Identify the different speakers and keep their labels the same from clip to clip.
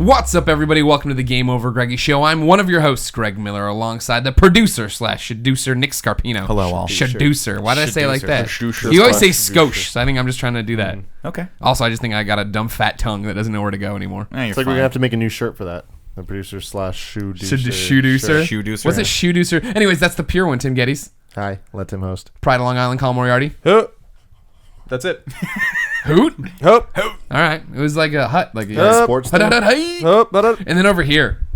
Speaker 1: What's up, everybody? Welcome to the GameOverGreggy show. I'm one of your hosts, Greg Miller, alongside the producer/shaducer, Nick Scarpino.
Speaker 2: Hello, all.
Speaker 1: Shaducer. Why did I say it like that?
Speaker 2: Shaducer.
Speaker 1: You always say skosh, so I think I'm just trying to do that.
Speaker 2: Okay.
Speaker 1: Also, I just think I got a dumb fat tongue that doesn't know where to go anymore.
Speaker 2: It's
Speaker 3: It's like we're gonna have to make a new shirt for that. The producer/shoeducer.
Speaker 1: Shoeducer? What's a shoeducer? Anyways, that's the pure one, Tim Gettys.
Speaker 3: Hi, let Tim host.
Speaker 1: Pride of Long Island, Colin Moriarty.
Speaker 4: That's it.
Speaker 1: Hoot?
Speaker 3: Hope.
Speaker 1: All right. It was like a hut. Like
Speaker 3: Yeah, sports
Speaker 1: hut,
Speaker 3: thing.
Speaker 1: hut, hut, hey.
Speaker 3: Hope.
Speaker 1: And then over here,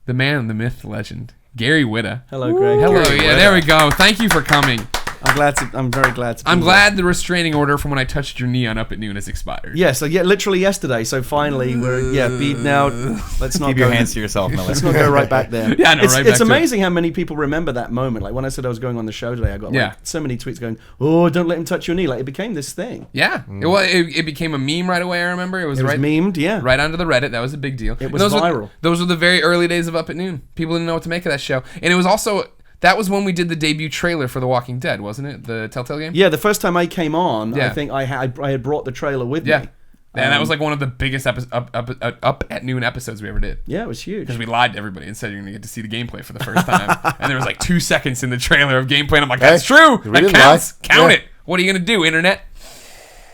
Speaker 1: the man, the myth, the legend, Gary Whitta.
Speaker 4: Hello, Greg.
Speaker 1: Hello,
Speaker 4: Gary
Speaker 1: yeah,
Speaker 4: Whitta.
Speaker 1: there we go. Thank you for coming.
Speaker 4: I'm very glad to be
Speaker 1: I'm
Speaker 4: here.
Speaker 1: glad the restraining order from when I touched your knee on Up at Noon has expired.
Speaker 4: Yeah, so literally yesterday. So finally, we're beat now. Let's not
Speaker 2: Keep
Speaker 4: go
Speaker 2: your hands to yourself, Miller.
Speaker 4: Let's not go right back there.
Speaker 1: Yeah, no,
Speaker 4: it's,
Speaker 1: right back
Speaker 4: it's
Speaker 1: to it.
Speaker 4: amazing how many people remember that moment. Like when I said I was going on the show today, I got
Speaker 1: Yeah.
Speaker 4: so many tweets going, "Oh, don't let him touch your knee!" Like it became this thing.
Speaker 1: Yeah. It became a meme right away, I remember. It was
Speaker 4: It was
Speaker 1: right
Speaker 4: memed, yeah.
Speaker 1: right onto the Reddit. That was a big deal.
Speaker 4: It
Speaker 1: And
Speaker 4: was viral.
Speaker 1: Those were the very early days of Up at Noon. People didn't know what to make of that show. And it was also... That was when we did the debut trailer for The Walking Dead, wasn't it? The Telltale game?
Speaker 4: Yeah, the first time I came on,
Speaker 1: Yeah.
Speaker 4: I think I had brought the trailer with
Speaker 1: Yeah.
Speaker 4: me.
Speaker 1: And that was like one of the biggest Up at Noon episodes we ever did.
Speaker 4: Yeah, it was huge.
Speaker 1: Because we lied to everybody and said you're going to get to see the gameplay for the first time. And there was like 2 seconds in the trailer of gameplay. And I'm like, that's true.
Speaker 3: we
Speaker 1: That
Speaker 3: didn't
Speaker 1: counts.
Speaker 3: lie.
Speaker 1: Count
Speaker 3: Yeah.
Speaker 1: it. What are you going to do, Internet?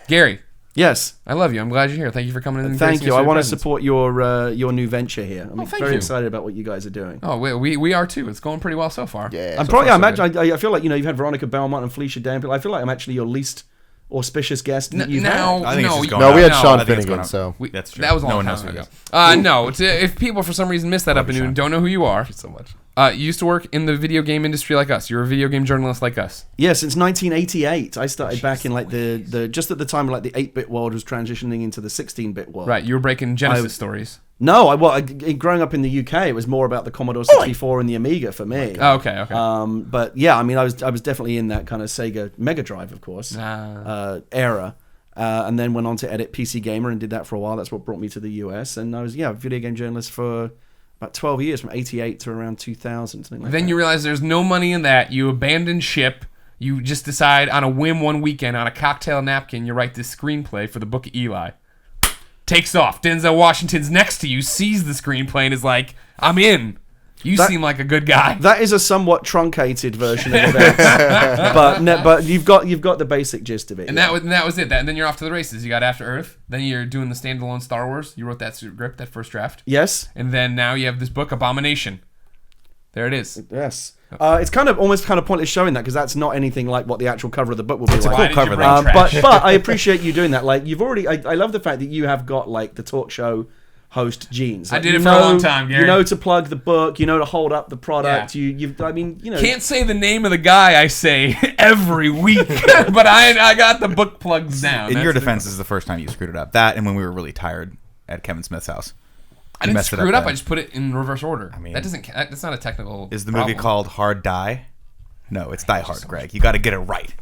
Speaker 1: Gary,
Speaker 4: Yes.
Speaker 1: I love you. I'm glad you're here. Thank you for coming in. And
Speaker 4: Thank
Speaker 1: gracing
Speaker 4: you.
Speaker 1: us
Speaker 4: I
Speaker 1: with
Speaker 4: want to
Speaker 1: your presence.
Speaker 4: support your new venture here. I'm
Speaker 1: thank
Speaker 4: very
Speaker 1: you.
Speaker 4: excited about what you guys are doing.
Speaker 1: Oh, we are too. It's going pretty well so far.
Speaker 3: Yeah.
Speaker 4: I'm
Speaker 3: so
Speaker 4: probably.
Speaker 1: far, so
Speaker 4: I feel like you've had Veronica Belmont and Felicia Danville. I feel like I'm actually your least auspicious guest that you've
Speaker 1: now,
Speaker 4: had.
Speaker 2: I think it's
Speaker 1: no,
Speaker 2: just going
Speaker 3: No, we had
Speaker 1: no,
Speaker 3: Sean
Speaker 2: I think it's going
Speaker 3: Finnegan,
Speaker 2: up.
Speaker 3: so
Speaker 2: That's true.
Speaker 1: That was a
Speaker 2: no
Speaker 1: long
Speaker 2: one knows
Speaker 1: time
Speaker 2: who
Speaker 1: ago.
Speaker 2: it is.
Speaker 1: No, if people for some reason missed that Up and Noon, don't know who you are.
Speaker 3: so much.
Speaker 1: You used to work in the video game industry like us. You're a video game journalist like us.
Speaker 4: Yeah, since 1988. I started back in like the just at the time like the 8-bit world was transitioning into the 16-bit world.
Speaker 1: Right, you were breaking Genesis stories.
Speaker 4: No, growing up in the UK, it was more about the Commodore 64 and the Amiga for me.
Speaker 1: Oh, okay.
Speaker 4: But yeah, I mean, I was definitely in that kind of Sega Mega Drive, of course, era. And then went on to edit PC Gamer and did that for a while. That's what brought me to the US. And I was, a video game journalist for about 12 years, from 88 to around 2000, something like that.
Speaker 1: Then you realize there's no money in that. You abandon ship. You just decide on a whim one weekend on a cocktail napkin, you write this screenplay for the Book of Eli. Takes off. Denzel Washington's next to you, sees the screenplay, and is like, I'm in. You seem like a good guy.
Speaker 4: That is a somewhat truncated version of events, but you've got the basic gist of it.
Speaker 1: And that was it. And then you're off to the races. You got After Earth. Then you're doing the standalone Star Wars. You wrote that script, that first draft.
Speaker 4: Yes.
Speaker 1: And then now you have this book, Abomination. There it is.
Speaker 4: Yes. It's almost pointless showing that because that's not anything like what the actual cover of the book will be like.
Speaker 1: Why did you
Speaker 2: cover,
Speaker 1: bring
Speaker 2: though.
Speaker 1: trash?
Speaker 4: But I appreciate you doing that. Like you've already, I love the fact that you have got like the talk show host genes. Like,
Speaker 1: I did it for a long time, Gary.
Speaker 4: You know to plug the book. You know to hold up the product.
Speaker 1: Yeah.
Speaker 4: Can't
Speaker 1: say the name of the guy I say every week, but I got the book plugs down.
Speaker 2: In your
Speaker 1: That's
Speaker 2: defense, this is the first time you screwed it up. That and when we were really tired at Kevin Smith's house.
Speaker 1: I didn't
Speaker 2: messed
Speaker 1: screw it up.
Speaker 2: then.
Speaker 1: I just put it in reverse order.
Speaker 2: I mean,
Speaker 1: that's not a technical.
Speaker 2: Is the movie
Speaker 1: problem.
Speaker 2: called Hard Die? No, it's Die Hard, Greg. You got to get it right.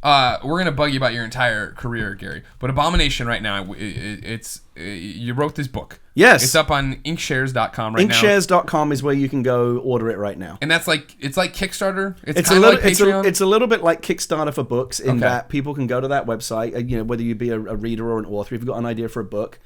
Speaker 1: We're gonna bug you about your entire career, Gary. But Abomination right now, it's you wrote this book.
Speaker 4: Yes.
Speaker 1: It's up on inkshares.com right now.
Speaker 4: Inkshares.com is where you can go order it right now.
Speaker 1: And that's like Kickstarter.
Speaker 4: It's
Speaker 1: kind
Speaker 4: a
Speaker 1: of
Speaker 4: little,
Speaker 1: like Patreon.
Speaker 4: it's a little bit like Kickstarter for books in
Speaker 1: Okay.
Speaker 4: that people can go to that website. Whether you be a reader or an author, if you've got an idea for a book,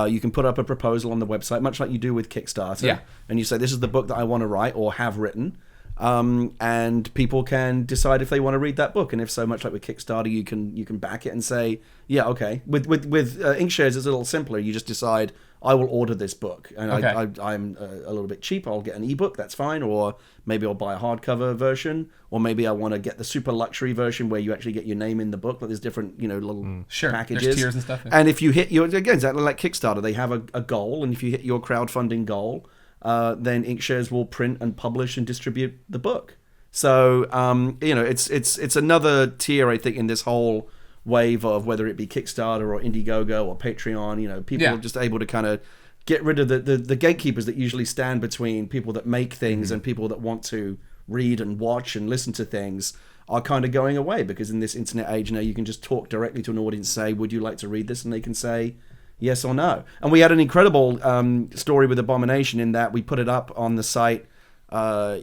Speaker 4: you can put up a proposal on the website, much like you do with Kickstarter.
Speaker 1: Yeah.
Speaker 4: And you say, this is the book that I want to write or have written. And people can decide if they want to read that book. And if so, much like with Kickstarter, you can back it and say, yeah, okay. With Inkshares, it's a little simpler. You just decide, I will order this book. And
Speaker 1: Okay.
Speaker 4: I'm a little bit cheap. I'll get an ebook. That's fine. Or maybe I'll buy a hardcover version. Or maybe I want to get the super luxury version where you actually get your name in the book. But there's different, little
Speaker 1: Sure.
Speaker 4: packages.
Speaker 1: There's tiers and stuff.
Speaker 4: And if you hit again, exactly like Kickstarter, they have a goal. And if you hit your crowdfunding goal, then Inkshares will print and publish and distribute the book. So, it's another tier, I think, in this whole wave of whether it be Kickstarter or Indiegogo or Patreon. People
Speaker 1: Yeah.
Speaker 4: are just able to kind of get rid of the gatekeepers that usually stand between people that make things and people that want to read and watch and listen to things are kind of going away, because in this internet age now you can just talk directly to an audience, say, would you like to read this? And they can say yes or no. And we had an incredible story with Abomination in that we put it up on the site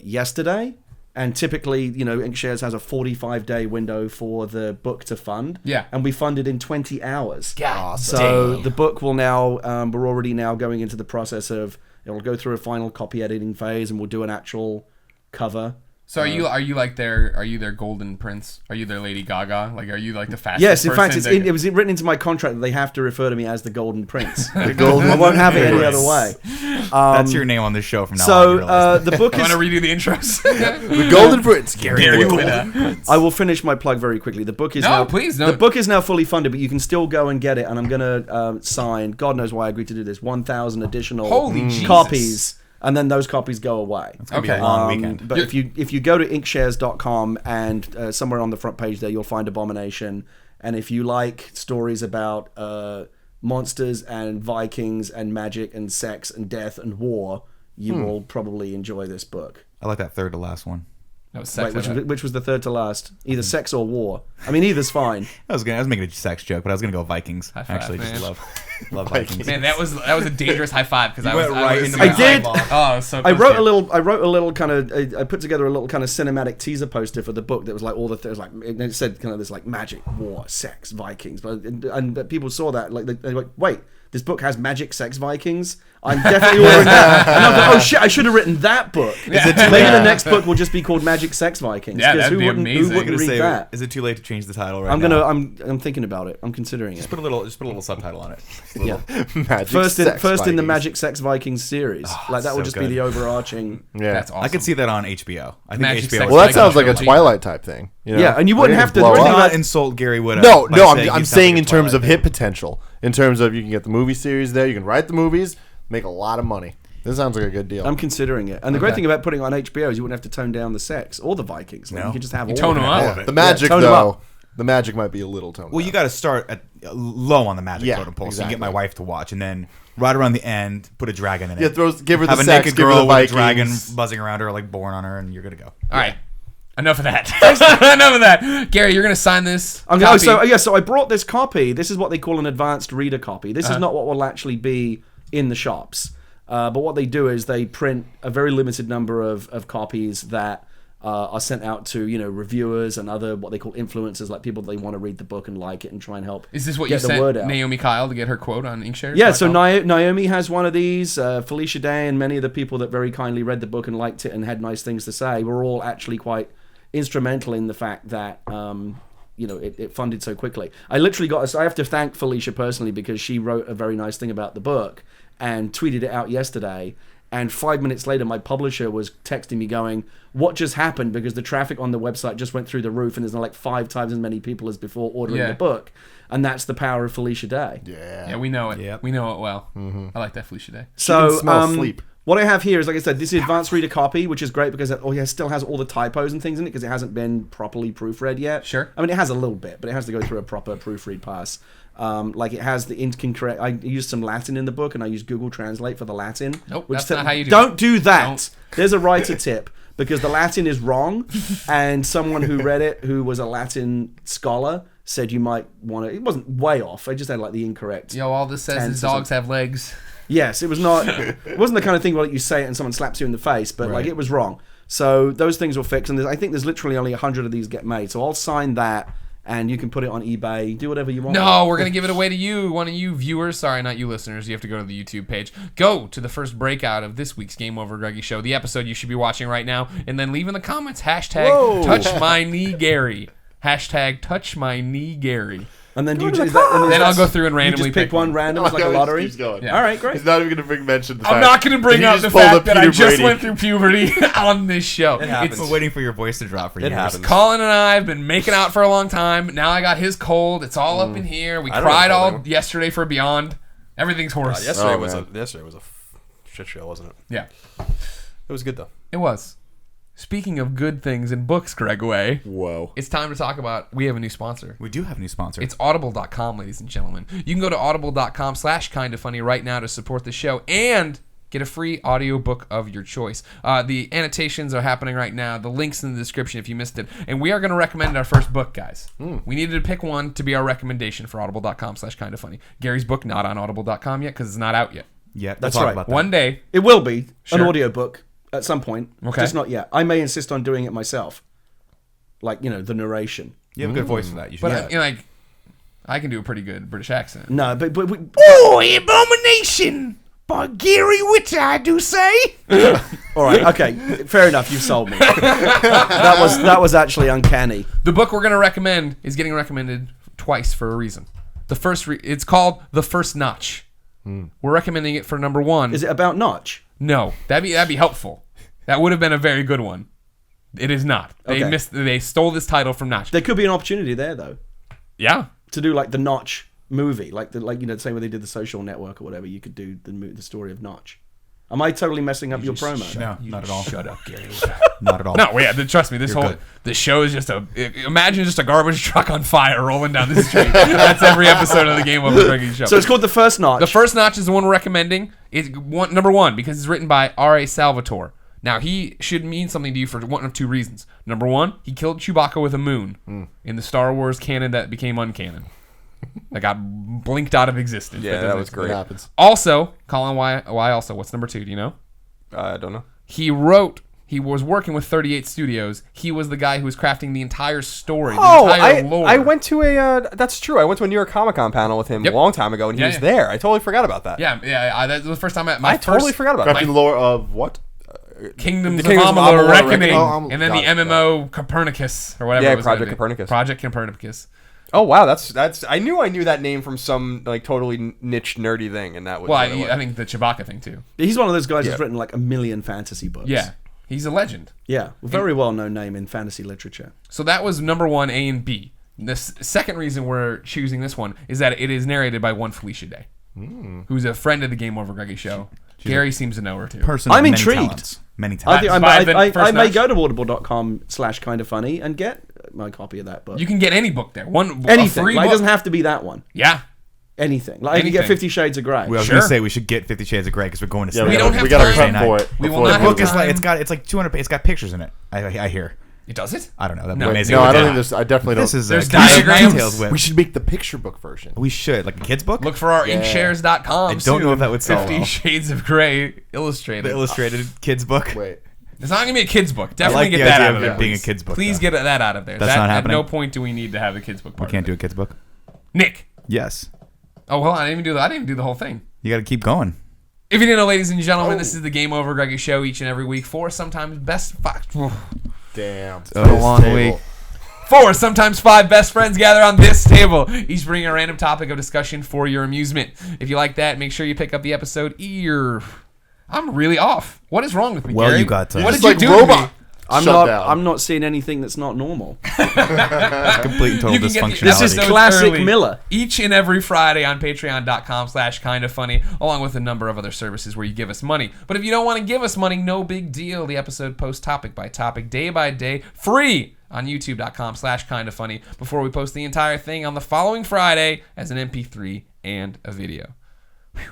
Speaker 4: yesterday, And typically, Inkshares has a 45-day window for the book to fund.
Speaker 1: Yeah.
Speaker 4: And we funded in 20 hours.
Speaker 1: God,
Speaker 4: so the book will now, we're already now going into the process of, it'll go through a final copy editing phase, and we'll do an actual cover.
Speaker 1: So are you like their golden prince? Are you their Lady Gaga? Like, are you like the fastest?
Speaker 4: Yes, in fact,
Speaker 1: person
Speaker 4: it was written into my contract that they have to refer to me as the Golden Prince.
Speaker 3: The golden
Speaker 4: I won't have it any other way.
Speaker 2: That's your name on this show from now on.
Speaker 4: So the book
Speaker 1: I
Speaker 4: is.
Speaker 1: want to redo the intros.
Speaker 3: The golden prince,
Speaker 1: Gary Whitta.
Speaker 4: I will finish my plug very quickly. The book is
Speaker 1: No,
Speaker 4: now.
Speaker 1: please, no.
Speaker 4: The book is now fully funded, but you can still go and get it. And I'm gonna sign. God knows why I agreed to do this. 1,000 additional
Speaker 1: Holy Jesus.
Speaker 4: copies. And then those copies go away.
Speaker 2: It's going to be a long weekend.
Speaker 4: But if you go to inkshares.com and somewhere on the front page there, you'll find Abomination. And if you like stories about monsters and Vikings and magic and sex and death and war, you will probably enjoy this book.
Speaker 2: I like that third to last one.
Speaker 1: That was sex.
Speaker 4: Wait, which was the third to last? Either sex or war. I mean, either's fine.
Speaker 2: I was making a sex joke, but I was gonna go Vikings.
Speaker 1: High five,
Speaker 2: Actually,
Speaker 1: man.
Speaker 2: just love Vikings.
Speaker 1: Man, that was a dangerous high five because I
Speaker 2: went
Speaker 1: was
Speaker 2: right
Speaker 1: was-
Speaker 2: into my
Speaker 4: I did.
Speaker 2: eyeball.
Speaker 1: Oh, it was so
Speaker 4: I
Speaker 1: close
Speaker 4: wrote
Speaker 1: to
Speaker 4: a little kind of. I put together a little kind of cinematic teaser poster for the book that was like all the things, like it said kind of this like magic, war, sex, Vikings, but and people saw that like they're like, wait, this book has magic, sex, Vikings. I'm definitely ordering that. And I was like, oh shit, I should have written that book. Maybe the next book will just be called Magic, Sex, Vikings.
Speaker 1: Yeah,
Speaker 4: 'cause
Speaker 1: that'd
Speaker 4: who
Speaker 1: be
Speaker 4: wouldn't,
Speaker 1: amazing.
Speaker 4: Who wouldn't read that?
Speaker 2: Is it too late to change the title right
Speaker 4: I'm
Speaker 2: now?
Speaker 4: I'm thinking about it. I'm considering it.
Speaker 2: Just put a little subtitle on it.
Speaker 4: Yeah.
Speaker 3: Magic
Speaker 4: First in
Speaker 3: sex
Speaker 4: the
Speaker 3: Vikings.
Speaker 4: Magic, Sex, Vikings series. like that will
Speaker 2: so
Speaker 4: just
Speaker 2: good.
Speaker 4: be the overarching.
Speaker 3: Yeah.
Speaker 1: That's awesome.
Speaker 2: I could see that on HBO. I think
Speaker 1: Magic
Speaker 2: HBO.
Speaker 1: Sex
Speaker 3: Well, that
Speaker 1: Vikings
Speaker 3: sounds like a
Speaker 1: trilogy.
Speaker 3: Twilight type thing. You know?
Speaker 4: Yeah, and you wouldn't
Speaker 3: They
Speaker 4: have to-
Speaker 3: blow
Speaker 4: the
Speaker 2: Do
Speaker 4: only
Speaker 3: up.
Speaker 2: not insult Gary Whitta.
Speaker 3: No,
Speaker 2: by
Speaker 3: no,
Speaker 2: saying
Speaker 3: I'm
Speaker 2: he
Speaker 3: saying
Speaker 2: sounds
Speaker 3: in
Speaker 2: like a
Speaker 3: terms of
Speaker 2: Twilight
Speaker 3: hit potential. In terms of you can get the movie series there, you can write the movies, make a lot of money. This sounds like a good deal.
Speaker 4: I'm considering it. And the great thing about putting it on HBO is you wouldn't have to tone down the sex or the Vikings. Like,
Speaker 2: No.
Speaker 4: you could just have all
Speaker 1: tone
Speaker 4: of
Speaker 1: them
Speaker 4: it.
Speaker 1: up.
Speaker 2: All of it.
Speaker 3: The magic,
Speaker 4: tone 'em
Speaker 3: though,
Speaker 4: up.
Speaker 3: the magic might be a little toned
Speaker 2: Well,
Speaker 3: down.
Speaker 2: you got to start at low on the magic
Speaker 3: Yeah,
Speaker 2: totem pole, so you
Speaker 3: exactly.
Speaker 2: get my wife to watch, and then right around the end, put a dragon in it.
Speaker 3: Yeah, give her the
Speaker 2: Have a
Speaker 3: sex,
Speaker 2: naked
Speaker 3: give her
Speaker 2: girl
Speaker 3: the
Speaker 2: with a
Speaker 3: Vikings.
Speaker 2: dragon buzzing around her, like born on her, and you're good to go.
Speaker 1: All right. Enough of that. Enough of that. Gary, you're going to sign this copy.
Speaker 4: So I brought this copy. This is what they call an advanced reader copy. This is not what will actually be in the shops. But what they do is they print a very limited number of copies that are sent out to reviewers and other what they call influencers, like people that they want to read the book and like it and try and help.
Speaker 1: Is this what
Speaker 4: get
Speaker 1: you
Speaker 4: the word
Speaker 1: sent
Speaker 4: out.
Speaker 1: Naomi Kyle to get her quote on Inkshares?
Speaker 4: Yeah, so Naomi has one of these. Felicia Day and many of the people that very kindly read the book and liked it and had nice things to say were all actually quite instrumental in the fact that it funded so quickly. I literally I have to thank Felicia personally because she wrote a very nice thing about the book and tweeted it out yesterday. And 5 minutes later, my publisher was texting me going, what just happened? Because the traffic on the website just went through the roof and there's like 5 times as many people as before ordering the book. And that's the power of Felicia Day.
Speaker 1: Yeah, we know it.
Speaker 2: Yep.
Speaker 1: We know it well. I like that Felicia Day.
Speaker 4: So,
Speaker 3: can smell sleep.
Speaker 4: what I have here is, like I said, this is advanced reader copy, which is great because it still has all the typos and things in it because it hasn't been properly proofread yet.
Speaker 1: Sure.
Speaker 4: I mean, it has a little bit, but it has to go through a proper proofread pass. Like it has the incorrect. I used some Latin in the book, and I used Google Translate for the Latin.
Speaker 1: Nope, that's not how you do
Speaker 4: Don't
Speaker 1: it.
Speaker 4: do that.
Speaker 1: Don't.
Speaker 4: There's a writer tip because the Latin is wrong, and someone who read it, who was a Latin scholar, said you might want to. It wasn't way off. I just had like the incorrect.
Speaker 1: Yo, all this says
Speaker 4: tense
Speaker 1: is
Speaker 4: or
Speaker 1: dogs have legs.
Speaker 4: Yes, it was not. It wasn't the kind of thing where you say it and someone slaps you in the face, but like it was wrong. So those things will fix, and I think there's literally only 100 of these get made. So I'll sign that, and you can put it on eBay. Do whatever you want.
Speaker 1: No, we're going to give it away to you, one of you viewers. Sorry, not you listeners. You have to go to the YouTube page. Go to the first breakout of this week's Game Over Greggy show, the episode you should be watching right now, and then leave in the comments, hashtag touch my knee Gary. Hashtag touch my knee Gary.
Speaker 4: And then you just
Speaker 1: Then I'll go through and randomly
Speaker 4: you just pick one random, it's like a lottery.
Speaker 3: Keeps going.
Speaker 1: Yeah.
Speaker 4: All right, great.
Speaker 3: He's not even going to mention the fact
Speaker 1: I'm not going to bring
Speaker 3: that
Speaker 1: up
Speaker 3: he
Speaker 1: the
Speaker 3: just pulled
Speaker 1: fact
Speaker 3: a
Speaker 1: that I
Speaker 3: Peter
Speaker 1: just
Speaker 3: Brady.
Speaker 1: went through puberty on this show.
Speaker 2: I've been waiting for your voice to drop for years.
Speaker 3: happens.
Speaker 1: Colin and I have been making out for a long time. Now I got his cold. It's all up in here. We
Speaker 5: I don't know
Speaker 1: cried
Speaker 5: if I
Speaker 1: all
Speaker 5: know.
Speaker 1: yesterday for Beyond. Everything's horse.
Speaker 5: Yesterday
Speaker 3: Oh,
Speaker 5: was
Speaker 3: man.
Speaker 5: a shit show, wasn't it?
Speaker 1: Yeah,
Speaker 5: It was good though.
Speaker 1: it was. Speaking of good things in books, Gregway,
Speaker 3: Whoa.
Speaker 1: it's time to talk about. We have a new sponsor.
Speaker 2: We do have a new sponsor.
Speaker 1: It's audible.com, ladies and gentlemen. You can go to audible.com/kindafunny right now to support the show and get a free audiobook of your choice. The annotations are happening right now. The link's in the description if you missed it. And we are going to recommend our first book, guys. We needed to pick one to be our recommendation for audible.com/kindafunny. Gary's book, not on audible.com yet because it's not out yet.
Speaker 2: yeah,
Speaker 4: That's
Speaker 2: we'll talk
Speaker 4: right.
Speaker 2: about that.
Speaker 1: One day,
Speaker 4: It will be
Speaker 1: Sure.
Speaker 4: an audiobook at some point.
Speaker 1: Okay.
Speaker 4: Just not yet. I may insist on doing it myself. Like, the narration.
Speaker 2: You have a good voice for that. You should.
Speaker 1: But like, I can do a pretty good British accent.
Speaker 4: No, but
Speaker 1: Oh, Abomination by Gary Whitta, I do say.
Speaker 4: all right, okay, fair enough. You sold me. that was actually uncanny.
Speaker 1: The book we're gonna recommend is getting recommended twice for a reason. The first, it's called The First Notch. We're recommending it for number 1.
Speaker 4: Is it about Notch?
Speaker 1: No, that'd be helpful. That would have been a very good one. It is not. They
Speaker 4: Okay.
Speaker 1: They stole this title from Notch.
Speaker 4: There could be an opportunity there though
Speaker 1: Yeah.
Speaker 4: to do like the Notch movie, like the same way they did the Social Network or whatever. You could do the story of Notch. Am I totally messing up your promo?
Speaker 2: No, not at all.
Speaker 1: Shut up, Gary.
Speaker 2: Not at all.
Speaker 1: No, yeah, trust me. This show is just imagine just a garbage truck on fire rolling down the street. That's every episode of the Game Over Greggy show.
Speaker 4: So it's called The First Notch.
Speaker 1: The First Notch is the one we're recommending. It's number 1 because it's written by R.A. Salvatore. Now, he should mean something to you for one of 2 reasons. Number 1, he killed Chewbacca with a moon in the Star Wars canon that became uncanon. That got blinked out of existence.
Speaker 5: Yeah, that was
Speaker 3: It
Speaker 5: great.
Speaker 3: happens.
Speaker 1: Also, Colin, why also? What's number 2? Do you know?
Speaker 5: I don't know.
Speaker 1: He was working with 38 Studios. He was the guy who was crafting the entire story, the
Speaker 5: Oh,
Speaker 1: entire lore.
Speaker 5: I went to that's true. I went to a New York Comic Con panel with him
Speaker 1: Yep.
Speaker 5: a long time ago, and he
Speaker 1: Yeah,
Speaker 5: was
Speaker 1: yeah.
Speaker 5: there. I totally forgot about that.
Speaker 1: Yeah, that was the first time
Speaker 5: I totally forgot about
Speaker 3: Crafting
Speaker 5: that.
Speaker 3: lore of what?
Speaker 1: Kingdoms of
Speaker 5: Kingdoms of
Speaker 1: Amalur
Speaker 5: Amalur
Speaker 1: Reckoning,
Speaker 3: Reckoning.
Speaker 1: and then
Speaker 3: Got
Speaker 1: the
Speaker 3: it,
Speaker 1: MMO Copernicus or whatever.
Speaker 5: Yeah,
Speaker 1: it was gonna
Speaker 5: Project
Speaker 1: be.
Speaker 5: Copernicus.
Speaker 1: Project Copernicus.
Speaker 5: Oh wow, that's I knew that name from some like totally niche nerdy thing, and that was.
Speaker 1: Well,
Speaker 5: what it was.
Speaker 1: I think the Chewbacca thing too.
Speaker 4: He's one of those guys
Speaker 5: Yeah.
Speaker 4: who's written like 1 million fantasy books.
Speaker 1: Yeah, he's a legend.
Speaker 4: Yeah. Very well known name in fantasy literature.
Speaker 1: So that was number 1, A and B. The second reason we're choosing this one is that it is narrated by one Felicia Day, who's a friend of the Game Over Greggy show. Gary seems to know her too.
Speaker 2: Person.
Speaker 4: I'm
Speaker 2: of many
Speaker 4: intrigued.
Speaker 2: talents. Many
Speaker 4: I
Speaker 2: talents.
Speaker 4: think
Speaker 1: By the
Speaker 4: I
Speaker 1: First
Speaker 4: may
Speaker 1: Notch?
Speaker 4: go to audible.com/kindafunny and get my copy of that book.
Speaker 1: You can get any book there. A
Speaker 4: Anything.
Speaker 1: free
Speaker 4: Like, it
Speaker 1: book.
Speaker 4: doesn't have to be that one.
Speaker 1: Yeah.
Speaker 4: Anything. Like I can get
Speaker 1: Anything.
Speaker 4: 50 Shades of Grey.
Speaker 2: I was
Speaker 1: Sure.
Speaker 2: gonna say we should get 50 Shades of Grey because we're going to see
Speaker 3: Yeah,
Speaker 1: We
Speaker 2: it.
Speaker 1: don't have
Speaker 3: we gotta
Speaker 1: time.
Speaker 3: prep for it.
Speaker 1: We will
Speaker 3: before
Speaker 1: not
Speaker 3: the
Speaker 1: have
Speaker 2: book is
Speaker 1: time.
Speaker 2: like it's like 200. It's got pictures in it. I hear.
Speaker 1: It does it?
Speaker 2: I don't know. That'd
Speaker 1: No.
Speaker 2: be amazing.
Speaker 3: No,
Speaker 2: if
Speaker 3: I
Speaker 2: we
Speaker 3: don't
Speaker 2: did.
Speaker 3: think this. I definitely don't.
Speaker 2: This is
Speaker 1: There's
Speaker 2: Community
Speaker 1: diagrams.
Speaker 2: Tales with.
Speaker 3: We should make the picture book version.
Speaker 2: We should like a kid's book.
Speaker 1: Look for our inkshares.com.
Speaker 2: I don't know if that would sell
Speaker 1: 50
Speaker 2: well.
Speaker 1: Shades of Grey illustrated.
Speaker 2: The illustrated kids book.
Speaker 3: Wait.
Speaker 1: It's not gonna be a kids book. Definitely
Speaker 2: like
Speaker 1: get
Speaker 2: the
Speaker 1: that
Speaker 2: idea
Speaker 1: out
Speaker 2: of
Speaker 1: of
Speaker 2: it
Speaker 1: there.
Speaker 2: being a
Speaker 1: please.
Speaker 2: kids book,
Speaker 1: Please
Speaker 2: though.
Speaker 1: get that out of there.
Speaker 2: That's not
Speaker 1: At
Speaker 2: happening?
Speaker 1: no point do we need to have the kids book.
Speaker 2: We
Speaker 1: Part
Speaker 2: can't
Speaker 1: of
Speaker 2: do
Speaker 1: it.
Speaker 2: a kids book.
Speaker 1: Nick.
Speaker 2: Yes.
Speaker 1: Oh, hold on. I didn't even do that. I didn't even do the whole thing.
Speaker 2: You got to keep going.
Speaker 1: If you didn't know, ladies and gentlemen,
Speaker 2: Oh.
Speaker 1: this is the Game Over Greggy show each and every week. Sometimes best five.
Speaker 3: Damn.
Speaker 2: been a long week.
Speaker 1: sometimes 5 best friends gather on this table, each bringing a random topic of discussion for your amusement. If you like that, make sure you pick up the episode I'm really off. What is wrong with me,
Speaker 2: Well,
Speaker 1: Gary?
Speaker 2: you got to-
Speaker 1: What
Speaker 3: Just
Speaker 1: did you
Speaker 3: like
Speaker 1: do
Speaker 3: robot.
Speaker 1: to me?
Speaker 4: I'm not seeing anything that's not normal.
Speaker 2: Complete and total
Speaker 1: You can get
Speaker 2: dysfunctionality.
Speaker 4: This is
Speaker 1: episodes
Speaker 4: classic
Speaker 1: early
Speaker 4: Miller.
Speaker 1: each and every Friday on patreon.com/kindafunny, along with a number of other services where you give us money. But if you don't want to give us money, no big deal. The episode posts topic by topic, day by day, free on youtube.com/kindafunny before we post the entire thing on the following Friday as an MP3 and a video. Whew.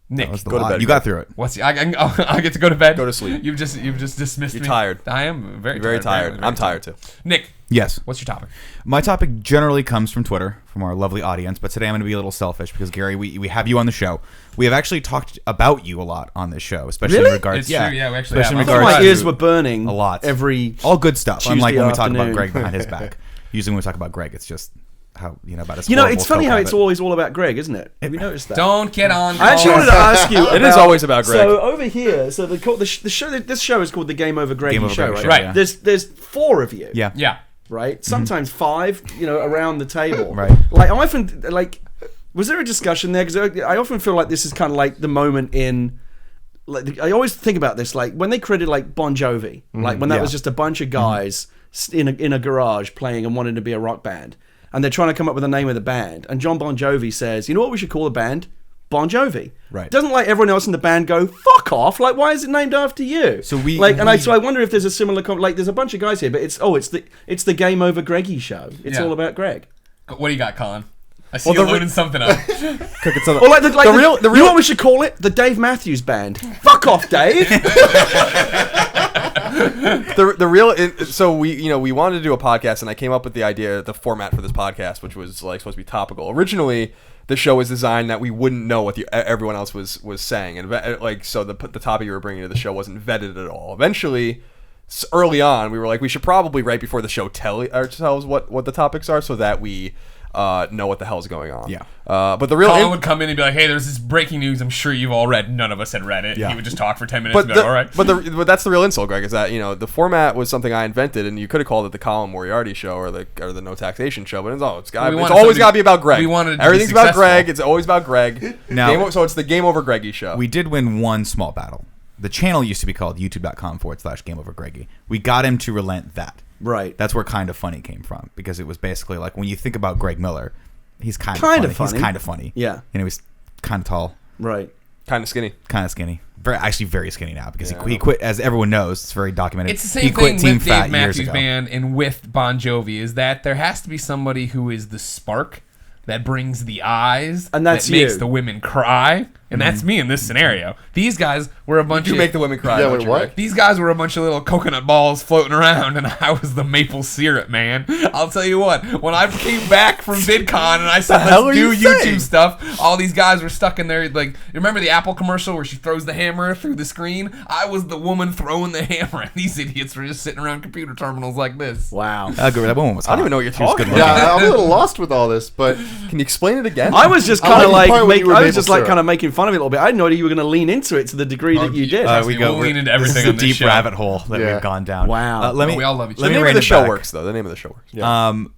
Speaker 1: Nick,
Speaker 2: That was the
Speaker 5: Go to
Speaker 2: lot.
Speaker 5: bed.
Speaker 2: You got through it.
Speaker 1: I get to go to bed.
Speaker 5: Go to sleep.
Speaker 1: You've just dismissed
Speaker 5: You're
Speaker 1: me.
Speaker 5: tired.
Speaker 1: I am very
Speaker 5: Very tired.
Speaker 1: very
Speaker 5: I'm tired too.
Speaker 1: Nick,
Speaker 2: Yes.
Speaker 1: what's your topic?
Speaker 2: My topic generally comes from Twitter, from our lovely audience, but today I'm going to be a little selfish because, Gary, we have you on the show. We have actually talked about you a lot on this show, especially in
Speaker 4: Really?
Speaker 2: regards
Speaker 1: It's true, yeah, we actually
Speaker 2: especially
Speaker 1: have.
Speaker 2: in
Speaker 1: I thought
Speaker 2: regards
Speaker 4: My
Speaker 2: to
Speaker 4: ears were burning
Speaker 2: a lot.
Speaker 4: every
Speaker 2: all good stuff.
Speaker 4: Tuesday
Speaker 2: Unlike when we talk
Speaker 4: afternoon.
Speaker 2: about Greg behind his back. Usually when we talk about Greg, it's just how about his
Speaker 4: it's funny how
Speaker 2: coke
Speaker 4: it's
Speaker 2: habit.
Speaker 4: always all about Greg, isn't it? Have you noticed that?
Speaker 1: Don't get on.
Speaker 4: I actually wanted to ask you.
Speaker 5: It is always about Greg.
Speaker 4: So over here, so the show. This show is called the Game Over Greggy
Speaker 2: Game Over
Speaker 4: show,
Speaker 2: Greggy
Speaker 4: right?
Speaker 2: show,
Speaker 1: Right.
Speaker 2: yeah.
Speaker 4: There's 4 of you.
Speaker 2: Yeah.
Speaker 1: Yeah.
Speaker 4: Right. Sometimes 5. Around the table.
Speaker 2: Right.
Speaker 4: Like I often like. Was there a discussion there? Because I often feel like this is kind of like the moment in. Like I always think about this, like when they created like Bon Jovi, like when that
Speaker 2: Yeah.
Speaker 4: was just a bunch of guys in a garage playing and wanting to be a rock band, and they're trying to come up with the name of the band. And John Bon Jovi says, "You know what we should call the band? Bon Jovi."
Speaker 2: Right.
Speaker 4: Doesn't like everyone else in the band go fuck off? Like why is it named after you?
Speaker 2: So we-
Speaker 4: I wonder if there's a similar like there's a bunch of guys here, but it's the Game Over Greggy show. It's
Speaker 1: Yeah.
Speaker 4: all about Greg.
Speaker 1: What do you got, Colin? I see you loading something up.
Speaker 5: Cooking something.
Speaker 4: Or like the
Speaker 5: real.
Speaker 4: you know what we should call it? The Dave Matthews Band. Fuck off, Dave.
Speaker 5: the real so we wanted to do a podcast, and I came up with the idea, the format for this podcast, which was like supposed to be topical. Originally the show was designed that we wouldn't know what everyone else was saying, and like so the topic you were bringing to the show wasn't vetted at all. Eventually, early on, we were like, we should probably right before the show tell ourselves what the topics are so that we know what the hell's going on.
Speaker 2: Yeah.
Speaker 5: But the real
Speaker 1: Colin would come in and be like, "Hey, there's this breaking news. I'm sure you've all read." None of us had read it.
Speaker 2: Yeah.
Speaker 1: He would just talk for 10 minutes and be like, "All right."
Speaker 5: But that's the real insult, Greg, is that the format was something I invented, and you could have called it the Colin Moriarty show or the No Taxation show, but it's always got to be about Greg.
Speaker 1: We wanted it to
Speaker 5: Everything's
Speaker 1: be
Speaker 5: about
Speaker 1: successful.
Speaker 5: Greg. It's always about Greg.
Speaker 2: Now-
Speaker 5: So it's the GameOverGreggy show.
Speaker 2: We did win one small battle. The channel used to be called youtube.com/GameOverGreggy. We got him to relent that.
Speaker 4: Right.
Speaker 2: That's where Kind of Funny came from, because it was basically like when you think about Greg Miller, he's kind of
Speaker 4: Kinda
Speaker 2: funny.
Speaker 4: funny.
Speaker 2: He's kind of funny.
Speaker 4: Yeah.
Speaker 2: He's kind of tall,
Speaker 4: Right.
Speaker 5: Kind of skinny.
Speaker 2: kind of skinny. Very skinny now because
Speaker 5: Yeah.
Speaker 2: he quit. As everyone knows, it's very documented.
Speaker 1: It's the
Speaker 2: he
Speaker 1: same
Speaker 2: quit
Speaker 1: thing
Speaker 2: Team
Speaker 1: with
Speaker 2: Fat
Speaker 1: Dave
Speaker 2: years
Speaker 1: Matthews
Speaker 2: ago.
Speaker 1: Band and with Bon Jovi, is that there has to be somebody who is the spark that brings the eyes,
Speaker 4: And that's
Speaker 1: that makes
Speaker 4: you.
Speaker 1: the women cry, and that's me in this scenario. These guys were a bunch
Speaker 5: You
Speaker 1: of
Speaker 5: make the women cry.
Speaker 3: Yeah,
Speaker 5: don't
Speaker 3: wait,
Speaker 5: you,
Speaker 3: what?
Speaker 5: Greg?
Speaker 1: These guys were a bunch of little coconut balls floating around, and I was the maple syrup man. I'll tell you what, when I came back from VidCon and I said,
Speaker 5: hell
Speaker 1: let's
Speaker 5: are
Speaker 1: do
Speaker 5: you
Speaker 1: YouTube
Speaker 5: saying?
Speaker 1: stuff, all these guys were stuck in there. Like, you remember the Apple commercial where she throws the hammer through the screen? I was the woman throwing the hammer, and these idiots were just sitting around computer terminals like this.
Speaker 4: Wow.
Speaker 2: That woman was hot.
Speaker 5: I don't even know what you're
Speaker 2: She was
Speaker 5: talking
Speaker 2: good
Speaker 5: about.
Speaker 2: looking.
Speaker 3: Yeah, I'm a little lost with all this, but
Speaker 5: Can you explain it again?
Speaker 4: I was just
Speaker 3: I
Speaker 4: kind of
Speaker 3: like the
Speaker 4: like,
Speaker 3: part when you were
Speaker 4: I was
Speaker 3: maple
Speaker 4: just like
Speaker 3: syrup.
Speaker 4: kind of making fun of it a little bit. I had no idea you were going to lean into it to the degree that you did.
Speaker 1: Trust me, we'll lean into
Speaker 2: This is
Speaker 1: everything
Speaker 2: a
Speaker 1: on this
Speaker 2: deep
Speaker 1: show.
Speaker 2: rabbit hole that
Speaker 3: Yeah.
Speaker 2: we've gone down.
Speaker 4: Wow.
Speaker 2: Let me.
Speaker 1: We all love each
Speaker 2: let
Speaker 1: other.
Speaker 2: me
Speaker 5: the name
Speaker 2: rein
Speaker 5: of the
Speaker 2: it
Speaker 5: show
Speaker 2: back.
Speaker 5: works, though. The name of the show works.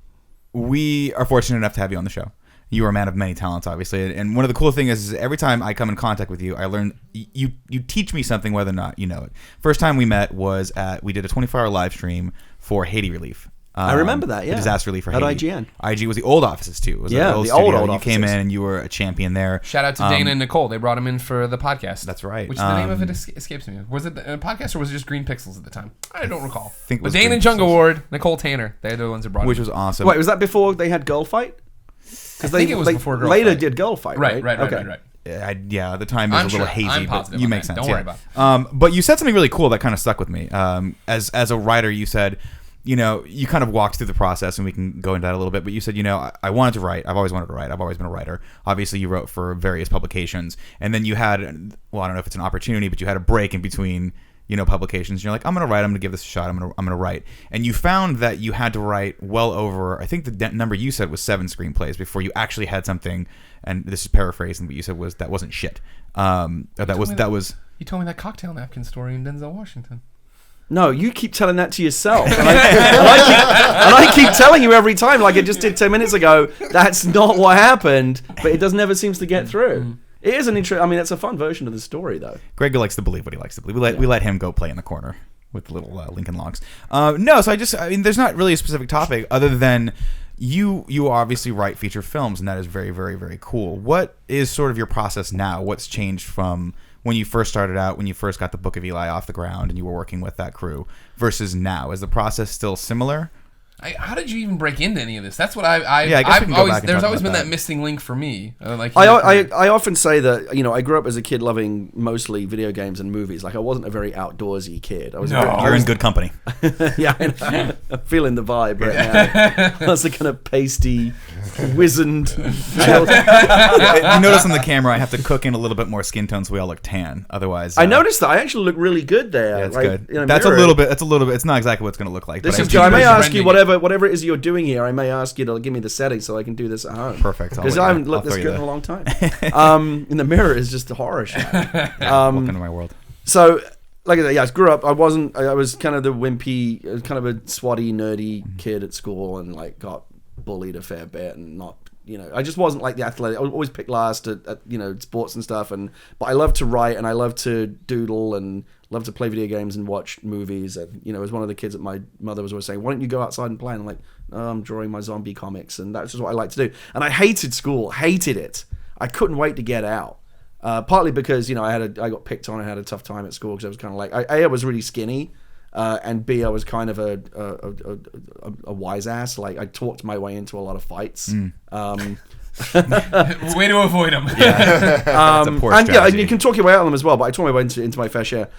Speaker 2: We are fortunate enough to have you on the show. You are a man of many talents, obviously, and one of the cool things is every time I come in contact with you, I learn you teach me something whether or not you know it. First time we met was we did a 24-hour live stream for Haiti Relief.
Speaker 4: I remember that, yeah.
Speaker 2: The disaster relief for
Speaker 4: At
Speaker 2: Haiti.
Speaker 4: IGN.
Speaker 2: IG was the old offices too. It was
Speaker 4: Yeah,
Speaker 2: the old
Speaker 4: the
Speaker 2: studio.
Speaker 4: old
Speaker 2: You came in
Speaker 4: offices.
Speaker 2: and you were a champion there.
Speaker 1: Shout out to Dana and Nicole. They brought him in for the podcast.
Speaker 2: That's right.
Speaker 1: Which the name of it escapes me. Was it a podcast or was it just Green Pixels at the time? I don't recall.
Speaker 2: think it
Speaker 1: But
Speaker 2: was
Speaker 1: Dana
Speaker 2: Green
Speaker 1: and Jung
Speaker 2: Pixels.
Speaker 1: Award, Nicole Tanner. They're the ones that brought
Speaker 2: which
Speaker 1: him.
Speaker 2: was awesome.
Speaker 4: Wait, was that before they had Girl Fight? Because
Speaker 1: think it was before Girl
Speaker 4: later
Speaker 1: Fight.
Speaker 4: did Girl Fight, right?
Speaker 1: Right.
Speaker 4: Okay.
Speaker 2: Yeah, the time is
Speaker 1: I'm
Speaker 2: a little
Speaker 1: sure.
Speaker 2: hazy.
Speaker 1: I'm
Speaker 2: but
Speaker 1: positive
Speaker 2: you
Speaker 1: on
Speaker 2: make
Speaker 1: that.
Speaker 2: sense.
Speaker 1: Don't
Speaker 2: yeah.
Speaker 1: worry about it.
Speaker 2: But you said something really cool that kind of stuck with me. As a writer, you said, you kind of walked through the process, and we can go into that a little bit. But you said, I wanted to write. I've always wanted to write. I've always been a writer. Obviously, you wrote for various publications, and then you had, well, I don't know if it's an opportunity, but you had a break in between, publications. And you're like, I'm going to write. I'm going to give this a shot. I'm going to write. And you found that you had to write well over, I think the number you said was 7 screenplays before you actually had something. And this is paraphrasing, but you said that wasn't shit. Or that was.
Speaker 1: You told me that cocktail napkin story in Denzel Washington.
Speaker 4: No, you keep telling that to yourself. And I keep telling you every time, like I just did 10 minutes ago, that's not what happened, but it never seems to get through. It is an it's a fun version of the story, though.
Speaker 2: Greg likes to believe what he likes to believe. We let him go play in the corner with the little Lincoln Logs. No, so there's not really a specific topic other than you obviously write feature films, and that is very, very, very cool. What is sort of your process now? What's changed from when you first started out, when you first got the Book of Eli off the ground and you were working with that crew, versus now? Is the process still similar?
Speaker 1: How did you even break into any of this? That's what
Speaker 2: Yeah, I guess we
Speaker 1: I've
Speaker 2: can go
Speaker 1: always.
Speaker 2: back and
Speaker 1: There's
Speaker 2: talk
Speaker 1: always
Speaker 2: about
Speaker 1: been
Speaker 2: that.
Speaker 1: that missing link for me.
Speaker 4: I often say that I grew up as a kid loving mostly video games and movies. Like I wasn't a very outdoorsy kid. I was.
Speaker 2: You're in good company.
Speaker 4: Yeah, I know. I'm feeling the vibe right now. I was a kind of pasty, wizened child.
Speaker 2: You notice on the camera I have to cook in a little bit more skin tone so we all look tan. Otherwise,
Speaker 4: I noticed that I actually look really good there.
Speaker 2: Yeah, it's
Speaker 4: like,
Speaker 2: good.
Speaker 4: in a
Speaker 2: That's a
Speaker 4: mirror.
Speaker 2: little bit. It's not exactly what it's going to look like.
Speaker 4: This
Speaker 2: but
Speaker 4: is
Speaker 2: I
Speaker 4: good. I may
Speaker 1: You're
Speaker 4: ask you
Speaker 1: rendering
Speaker 4: whatever it is you're doing here. I may ask you to give me the settings so I can do this at home.
Speaker 2: Perfect.
Speaker 4: Because
Speaker 2: I'll
Speaker 4: I
Speaker 2: let you
Speaker 4: haven't
Speaker 2: know.
Speaker 4: looked
Speaker 2: I'll
Speaker 4: this
Speaker 2: throw
Speaker 4: good
Speaker 2: you
Speaker 4: in a long time. In the mirror is just a horror show.
Speaker 2: Welcome to my world.
Speaker 4: So, like I said, I grew up. I was kind of the wimpy, kind of a swatty, nerdy kid at school, and like got bullied a fair bit, and not. I just wasn't like the athletic. I always picked last at sports and stuff, but I love to write and I love to doodle and love to play video games and watch movies. And I was one of the kids that my mother was always saying, "Why don't you go outside and play?" And I'm like, "Oh, I'm drawing my zombie comics," and that's just what I like to do. And I hated school, hated it. I couldn't wait to get out. Partly because I got picked on. I had a tough time at school because I was kind of like I was really skinny. And B, I was kind of a wise ass. Like I talked my way into a lot of fights.
Speaker 1: Way to avoid them.
Speaker 2: That's a poor
Speaker 4: And
Speaker 2: strategy.
Speaker 4: you can talk your way out of them as well. But I talked my way into my fair share.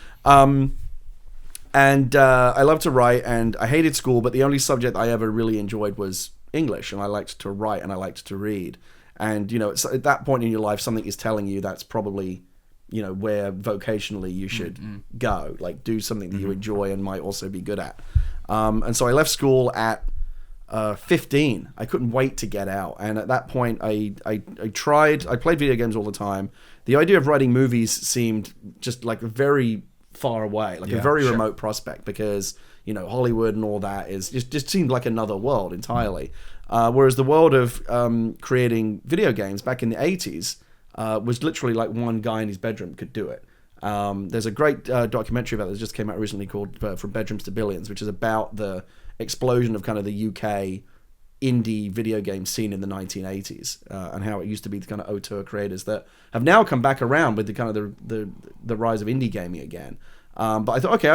Speaker 4: And I love to write, and I hated school. But the only subject I ever really enjoyed was English, and I liked to write and I liked to read. And it's at that point in your life, something is telling you that's probably where vocationally you should go, like do something that you enjoy and might also be good at. And so I left school at 15. I couldn't wait to get out, and at that point I played video games all the time. The idea of writing movies seemed just like very far away, like a very remote prospect, because Hollywood and all that is just seemed like another world entirely. Whereas the world of creating video games back in the 80s was literally like one guy in his bedroom could do it. There's a great documentary about that just came out recently called From Bedrooms to Billions, which is about the explosion of kind of the UK indie video game scene in the 1980s, and how it used to be the kind of auteur creators that have now come back around with the kind of the rise of indie gaming again. But I thought, okay,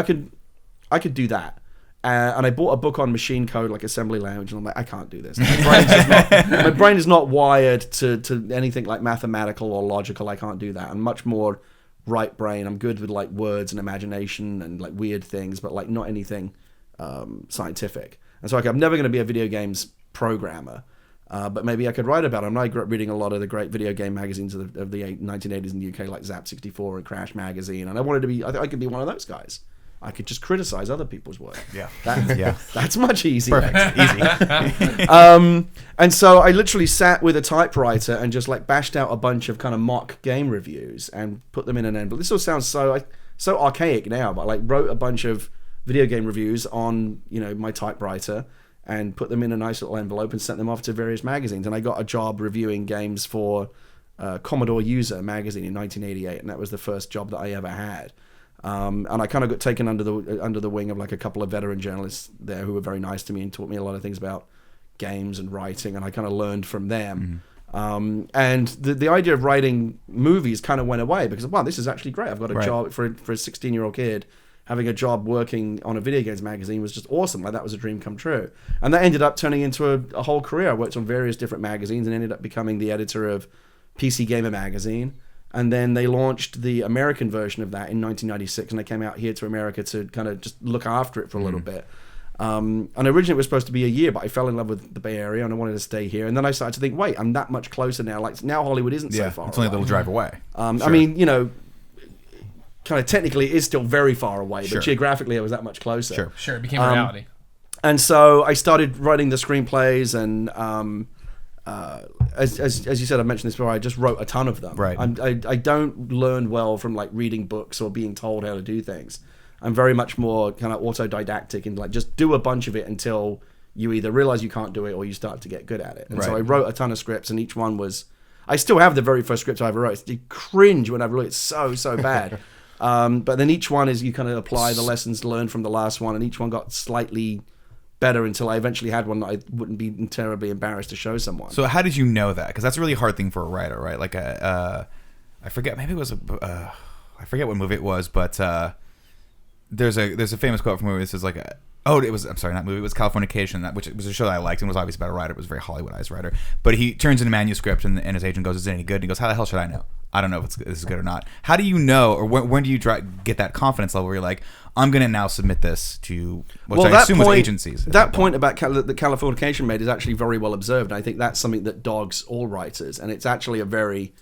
Speaker 4: I could do that. And I bought a book on machine code, like assembly language, and I'm like, I can't do this. My brain is not wired to anything like mathematical or logical. I can't do that. I'm much more right brain. I'm good with like words and imagination and like weird things, but like not anything scientific. And so I'm never going to be a video games programmer, but maybe I could write about it. And I grew up reading a lot of the great video game magazines of the 1980s in the UK, like Zap 64 and Crash Magazine, and I wanted to be. I could be one of those guys. I could just criticize other people's work. Yeah, that's much easier.
Speaker 2: Easy.
Speaker 4: And so I literally sat with a typewriter and just like bashed out a bunch of kind of mock game reviews and put them in an envelope. This all sounds so archaic now, but I like wrote a bunch of video game reviews on my typewriter and put them in a nice little envelope and sent them off to various magazines. And I got a job reviewing games for Commodore User magazine in 1988, and that was the first job that I ever had. And I kind of got taken under the wing of like a couple of veteran journalists there who were very nice to me and taught me a lot of things about games and writing, and I kind of learned from them. And the idea of writing movies kind of went away because, wow, this is actually great. I've got a job for a 16-year-old kid. Having a job working on a video games magazine was just awesome. Like that was a dream come true. And that ended up turning into a whole career. I worked on various different magazines and ended up becoming the editor of PC Gamer magazine. And then they launched the American version of that in 1996, and I came out here to America to kind of just look after it for a little bit. And originally it was supposed to be a year, but I fell in love with the Bay Area and I wanted to stay here. And then I started to think, wait, I'm that much closer now. Like now Hollywood isn't so far
Speaker 2: it's only a little drive away.
Speaker 4: I mean, kind of technically it is still very far away, but geographically I was that much closer.
Speaker 1: Sure, it became a reality.
Speaker 4: And so I started writing the screenplays, and as you said, I mentioned this before, I just wrote a ton of them.
Speaker 2: Right.
Speaker 4: I don't learn well from like reading books or being told how to do things. I'm very much more kind of autodidactic and like just do a bunch of it until you either realize you can't do it or you start to get good at it. And so I wrote a ton of scripts, and each one was... I still have the very first script I ever wrote. It's cringe when I wrote it. It's so bad. But then each one is you kind of apply the lessons learned from the last one, and each one got slightly better until I eventually had one that I wouldn't be terribly embarrassed to show someone.
Speaker 2: So how did you know that? Because that's a really hard thing for a writer, right? Like I forget, maybe it was I forget what movie it was, but there's a famous quote from a movie that says like it was Californication, which was a show that I liked and was obviously about a writer. It was a very Hollywoodized writer, but he turns in a manuscript and his agent goes, "Is it any good?" And he goes, "How the hell should I know? I don't know if this is good or not." How do you know, or when do you get that confidence level where you're like, I'm going to now submit this to what I assume was agencies?
Speaker 4: That point about the Californication made is actually very well observed. And I think that's something that dogs all writers, and it's actually a very,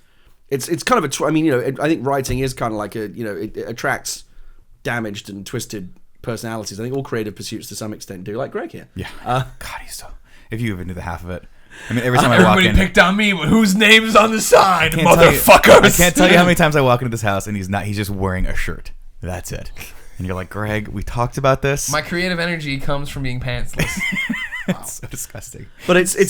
Speaker 4: it's kind of I think writing is kind of like it attracts damaged and twisted personalities. I think all creative pursuits to some extent do, like Greg here.
Speaker 2: Yeah. God, he's so. If you even knew the half of it. I mean, every time I walk in,
Speaker 1: everybody picked on me, but whose name's on the sign, motherfuckers?
Speaker 2: I can't tell you how many times I walk into this house and he's just wearing a shirt. That's it. And you're like, Greg, we talked about this.
Speaker 1: My creative energy comes from being pantsless.
Speaker 2: It's so disgusting.
Speaker 4: But it's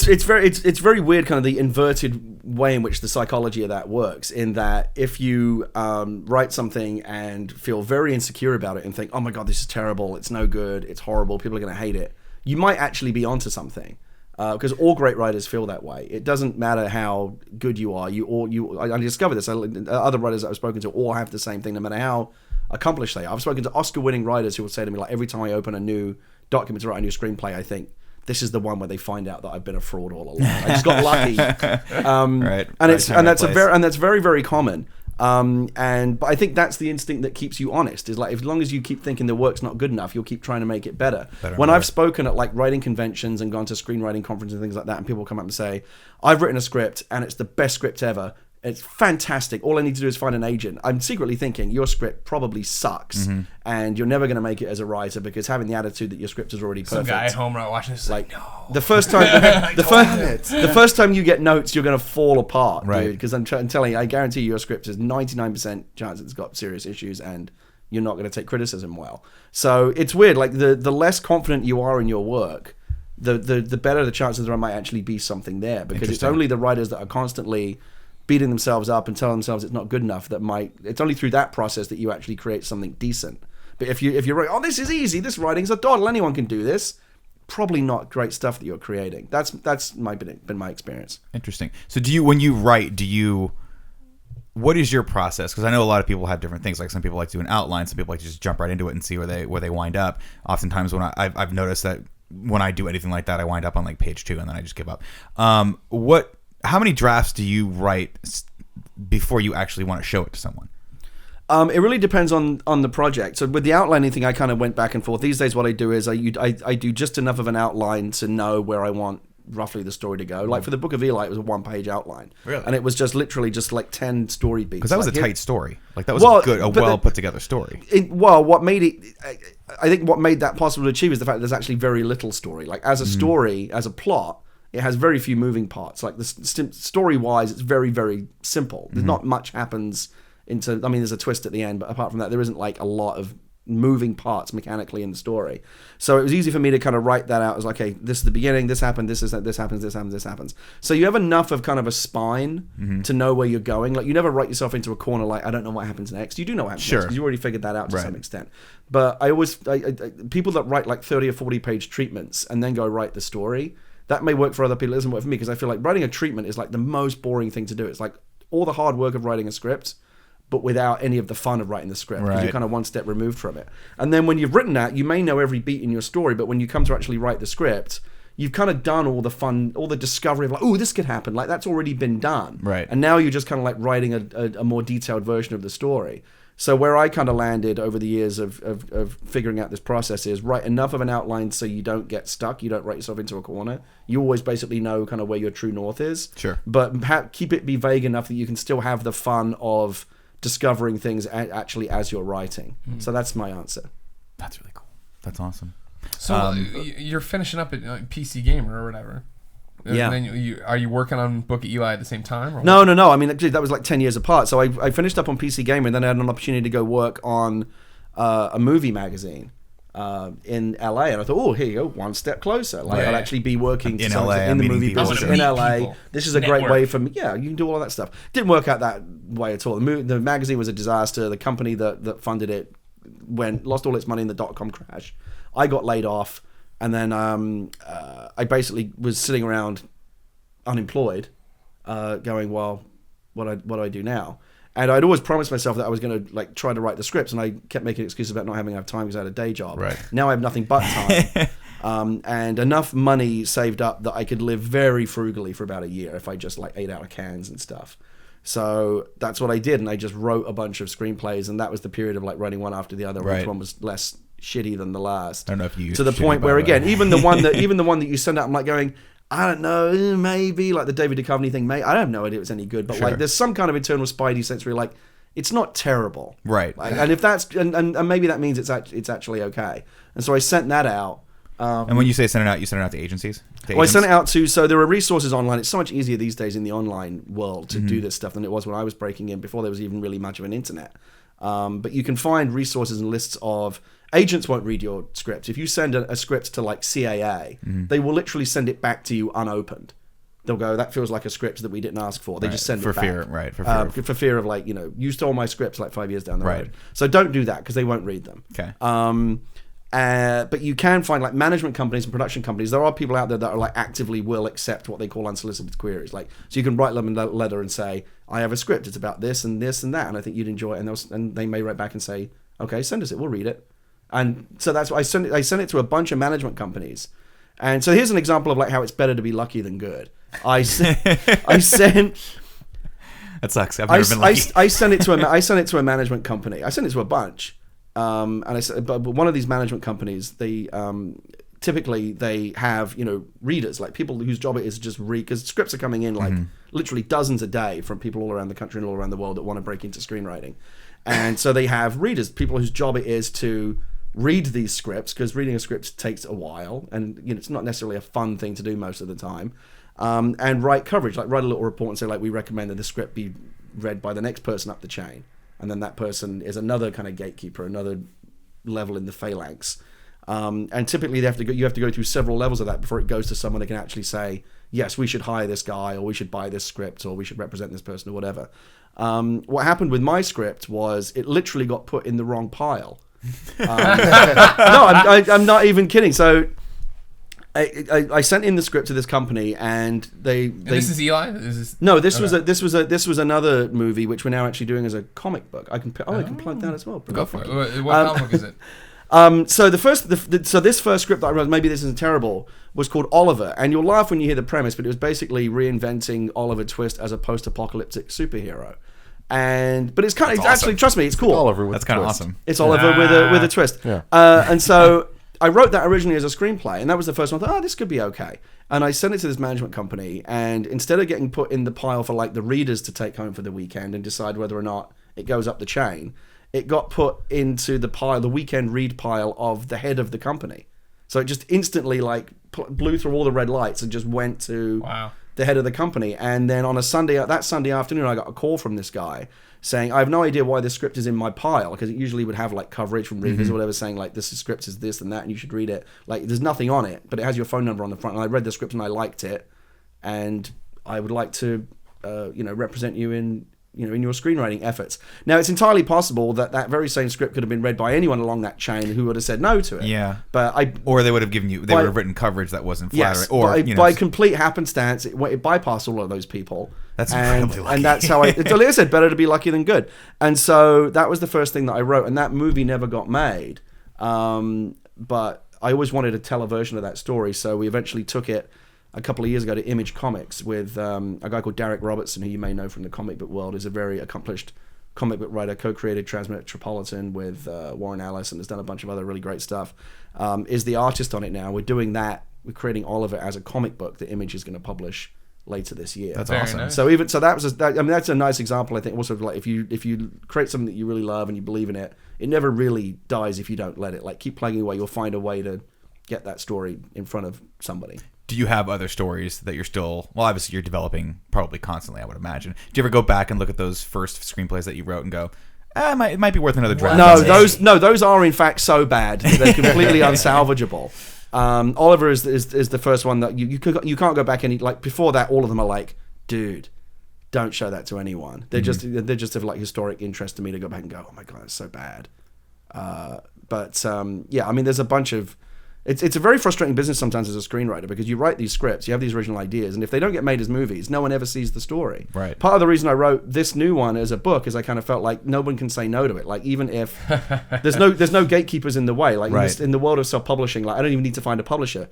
Speaker 4: very weird, kind of the inverted way in which the psychology of that works. In that, if you write something and feel very insecure about it and think, "Oh my god, this is terrible. It's no good. It's horrible. People are going to hate it," you might actually be onto something. Because all great writers feel that way. It doesn't matter how good you are. I discovered this. Other writers that I've spoken to all have the same thing, no matter how accomplished they are. I've spoken to Oscar-winning writers who will say to me, like, every time I open a new document to write a new screenplay, I think, this is the one where they find out that I've been a fraud all along. I just got lucky. And that's very, very common. But I think that's the instinct that keeps you honest. Is like, as long as you keep thinking the work's not good enough, you'll keep trying to make it better. When I've spoken at like writing conventions and gone to screenwriting conferences and things like that, and people come up and say, I've written a script and it's the best script ever. It's fantastic. All I need to do is find an agent. I'm secretly thinking your script probably sucks, and you're never going to make it as a writer, because having the attitude that your script is already perfect.
Speaker 1: Some guy at home right watching this is like, no.
Speaker 4: The first time, the first time you get notes, you're going to fall apart, dude. Because I'm telling you, I guarantee you, your script is 99% chance it's got serious issues, and you're not going to take criticism well. So it's weird. Like the less confident you are in your work, the better the chances there might actually be something there, because it's only the writers that are constantly beating themselves up and telling themselves it's not good enough it's only through that process that you actually create something decent. But if you're right, oh, this is easy, this writing's a doddle, anyone can do this, probably not great stuff that you're creating. That's been my experience.
Speaker 2: Interesting. So when you write, what is your process? Because I know a lot of people have different things. Like some people like to do an outline, some people like to just jump right into it and see where they wind up. Oftentimes when I've noticed that when I do anything like that, I wind up on like page 2 and then I just give up. How many drafts do you write before you actually want to show it to someone?
Speaker 4: It really depends on the project. So with the outlining thing, I kind of went back and forth. These days, what I do is I do just enough of an outline to know where I want roughly the story to go. Like for the Book of Eli, it was a 1-page outline.
Speaker 2: Really?
Speaker 4: And it was just literally just like 10 story beats.
Speaker 2: Because that was a tight story. Like that was a well put together story.
Speaker 4: What made it, I think what made that possible to achieve is the fact that there's actually very little story. Like as a story, as a plot, it has very few moving parts. Like the story-wise, it's very, very simple. There's not much happens there's a twist at the end, but apart from that, there isn't like a lot of moving parts mechanically in the story. So it was easy for me to kind of write that out as like, okay, this is the beginning, this happened, this happens. So you have enough of kind of a spine to know where you're going. Like you never write yourself into a corner like, I don't know what happens next. You do know what happens next, because you already figured that out to some extent. But I people that write like 30 or 40 page treatments and then go write the story, that may work for other people. It doesn't work for me, because I feel like writing a treatment is like the most boring thing to do. It's like all the hard work of writing a script, but without any of the fun of writing the script, because you're kind of one step removed from it. And then when you've written that, you may know every beat in your story, but when you come to actually write the script, you've kind of done all the fun, all the discovery of like, oh, this could happen. Like that's already been done.
Speaker 2: Right.
Speaker 4: And now you're just kind of like writing a more detailed version of the story. So where I kind of landed over the years of figuring out this process is write enough of an outline so you don't get stuck, you don't write yourself into a corner. You always basically know kind of where your true north is.
Speaker 2: Sure.
Speaker 4: But keep it be vague enough that you can still have the fun of discovering things actually as you're writing. So that's my answer.
Speaker 2: That's really cool. That's awesome.
Speaker 1: So you're finishing up at PC Gamer or whatever.
Speaker 4: Yeah.
Speaker 1: And then are you working on Book of Eli at the same time? Or
Speaker 4: No. I mean, actually, that was like 10 years apart. So I finished up on PC Gamer, and then I had an opportunity to go work on a movie magazine in LA. And I thought, oh, here you go, one step closer. Like I'll actually be working
Speaker 2: in LA,
Speaker 4: in the movie business in LA.
Speaker 1: People.
Speaker 4: This is a great way for me. Yeah, you can do all of that stuff. Didn't work out that way at all. The magazine was a disaster. The company that funded it lost all its money in the .com crash. I got laid off. And then I basically was sitting around unemployed, going, well, what do I do now? And I'd always promised myself that I was going to like try to write the scripts, and I kept making excuses about not having enough time because I had a day job.
Speaker 2: Right.
Speaker 4: Now I have nothing but time, and enough money saved up that I could live very frugally for about a year if I just like ate out of cans and stuff. So that's what I did, and I just wrote a bunch of screenplays, and that was the period of like writing one after the other.
Speaker 2: Right.
Speaker 4: Each one was less shitty than the last.
Speaker 2: I don't know if you
Speaker 4: to the point where again, even the one that you send out, I'm like going, I don't know, maybe like the David Duchovny thing. I don't have no idea it was any good, but like there's some kind of internal spidey sense where you're like, it's not terrible,
Speaker 2: right?
Speaker 4: Like, and if that's and maybe that means it's actually okay. And so I sent that out.
Speaker 2: And when you say send it out, you send it out to agencies?
Speaker 4: Well, I sent it out to, so there are resources online. It's so much easier these days in the online world to do this stuff than it was when I was breaking in, before there was even really much of an internet. But you can find resources and lists of, agents won't read your script. If you send a script to like CAA, they will literally send it back to you unopened. They'll go, that feels like a script that we didn't ask for. They just send it back. For fear of like, you stole my scripts like 5 years down the road. So don't do that, because they won't read them.
Speaker 2: Okay.
Speaker 4: But you can find like management companies and production companies. There are people out there that are like actively will accept what they call unsolicited queries. Like, so you can write them a letter and say, I have a script. It's about this and this and that, and I think you'd enjoy it. And they may write back and say, okay, send us it. We'll read it. And so that's what I sent it to a bunch of management companies. And so here's an example of like how it's better to be lucky than good. I sent
Speaker 2: That sucks. I've never been lucky.
Speaker 4: I sent it to a management company. I sent it to a bunch, and I said, but one of these management companies, they typically they have readers, like people whose job it is to just read, because scripts are coming in like literally dozens a day from people all around the country and all around the world that want to break into screenwriting, and so they have readers, people whose job it is to read these scripts, because reading a script takes a while, and it's not necessarily a fun thing to do most of the time. And write coverage, like write a little report and say, like, we recommend that the script be read by the next person up the chain, and then that person is another kind of gatekeeper, another level in the phalanx. And typically you have to go through several levels of that before it goes to someone that can actually say, yes, we should hire this guy, or we should buy this script, or we should represent this person, or whatever. What happened with my script was it literally got put in the wrong pile. No, I'm not even kidding. So I sent in the script to this company, and they
Speaker 1: this is Eli.
Speaker 4: This was another movie which we're now actually doing as a comic book. I can plug that as well.
Speaker 1: Go for it. What comic book is it?
Speaker 4: So this first script that I wrote, maybe this isn't terrible, was called Oliver, and you'll laugh when you hear the premise, but it was basically reinventing Oliver Twist as a post-apocalyptic superhero. But it's kind of actually, trust me, it's cool.
Speaker 3: Oliver with
Speaker 2: That's
Speaker 3: a
Speaker 2: kind of
Speaker 3: twist.
Speaker 2: awesome.
Speaker 4: It's Oliver with a twist.
Speaker 3: Yeah.
Speaker 4: And so I wrote that originally as a screenplay, and that was the first one. I thought, this could be okay. And I sent it to this management company, and instead of getting put in the pile for like the readers to take home for the weekend and decide whether or not it goes up the chain, it got put into the pile, the weekend read pile of the head of the company. So it just instantly like blew through all the red lights and just went to the head of the company. And then on that Sunday afternoon, I got a call from this guy saying, I have no idea why this script is in my pile, because it usually would have like coverage from readers or whatever saying like this script is this and that and you should read it. Like there's nothing on it, but it has your phone number on the front. And I read the script and I liked it, and I would like to represent you in your screenwriting efforts. Now, it's entirely possible that very same script could have been read by anyone along that chain who would have said no to it.
Speaker 2: Yeah.
Speaker 4: But
Speaker 2: or they would have would have written coverage that wasn't flattering.
Speaker 4: Yes,
Speaker 2: or
Speaker 4: by complete happenstance, it bypassed all of those people.
Speaker 2: That's incredibly lucky.
Speaker 4: And that's how like I said, better to be lucky than good. And so that was the first thing that I wrote, and that movie never got made. But I always wanted to tell a version of that story, so we eventually took it a couple of years ago to Image Comics with a guy called Derek Robertson, who you may know from the comic book world, is a very accomplished comic book writer, co-created Transmetropolitan with Warren Ellis, and has done a bunch of other really great stuff. Is the artist on it now. We're doing that. We're creating Oliver as a comic book that Image is going to publish later this year.
Speaker 2: That's
Speaker 1: Very
Speaker 2: awesome.
Speaker 1: nice.
Speaker 4: So that's a nice example. I think also of like if you create something that you really love and you believe in it, it never really dies if you don't let it. Like keep plugging away. You'll find a way to get that story in front of somebody.
Speaker 2: Do you have other stories that you're still, well, obviously you're developing probably constantly, I would imagine. Do you ever go back and look at those first screenplays that you wrote and go, it might be worth another draft?
Speaker 4: Those are in fact so bad that they're completely unsalvageable. Oliver is the first one that you can't go back any, like before that, all of them are like, dude, don't show that to anyone. They're just of like historic interest to me to go back and go, oh my God, it's so bad. Yeah, I mean, there's a bunch of, it's a very frustrating business sometimes as a screenwriter, because you write these scripts, you have these original ideas, and if they don't get made as movies, no one ever sees the story.
Speaker 2: Right.
Speaker 4: Part of the reason I wrote this new one as a book is I kind of felt like no one can say no to it. Like even if there's no gatekeepers in the way. Like
Speaker 2: right.
Speaker 4: in the world of self-publishing, like I don't even need to find a publisher.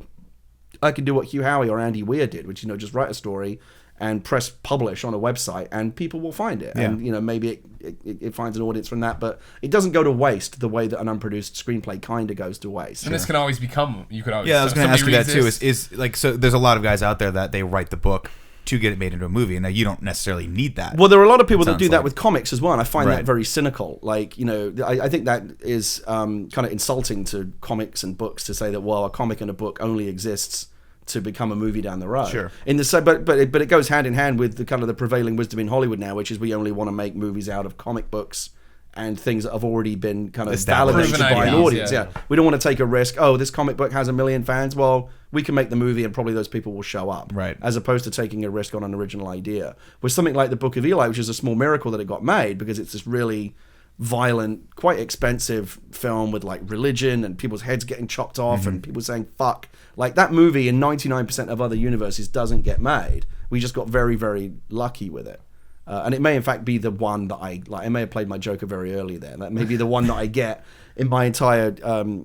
Speaker 4: I can do what Hugh Howey or Andy Weir did, which just write a story and press publish on a website, and people will find it.
Speaker 2: Yeah.
Speaker 4: And maybe it finds an audience from that, but it doesn't go to waste the way that an unproduced screenplay kind of goes to waste.
Speaker 1: And this can always become. You could always.
Speaker 2: Yeah, I was going to ask you that too.
Speaker 1: this.
Speaker 2: Is like, so there's a lot of guys out there that they write the book to get it made into a movie, and now you don't necessarily need that.
Speaker 4: Well, there are a lot of people that do that
Speaker 2: like.
Speaker 4: with comics as well, and I find
Speaker 2: Right.
Speaker 4: that very cynical. Like, I think that is kind of insulting to comics and books to say that, well, a comic and a book only exists to become a movie down the road.
Speaker 2: Sure.
Speaker 4: But it goes hand in hand with the kind of the prevailing wisdom in Hollywood now, which is we only want to make movies out of comic books and things that have already been kind of
Speaker 2: Established.
Speaker 4: validated by an
Speaker 1: Proven
Speaker 4: audience.
Speaker 1: ideas,
Speaker 4: Yeah. We don't want to take a risk. Oh, this comic book has 1 million fans. Well, we can make the movie and probably those people will show up.
Speaker 2: Right.
Speaker 4: As opposed to taking a risk on an original idea. With something like The Book of Eli, which is a small miracle that it got made, because it's this really violent, quite expensive film with like religion and people's heads getting chopped off and people saying fuck. Like that movie in 99% of other universes doesn't get made. We just got very, very lucky with it. And it may in fact be the one that I may have played my Joker very early there. That may be the one that I get in my entire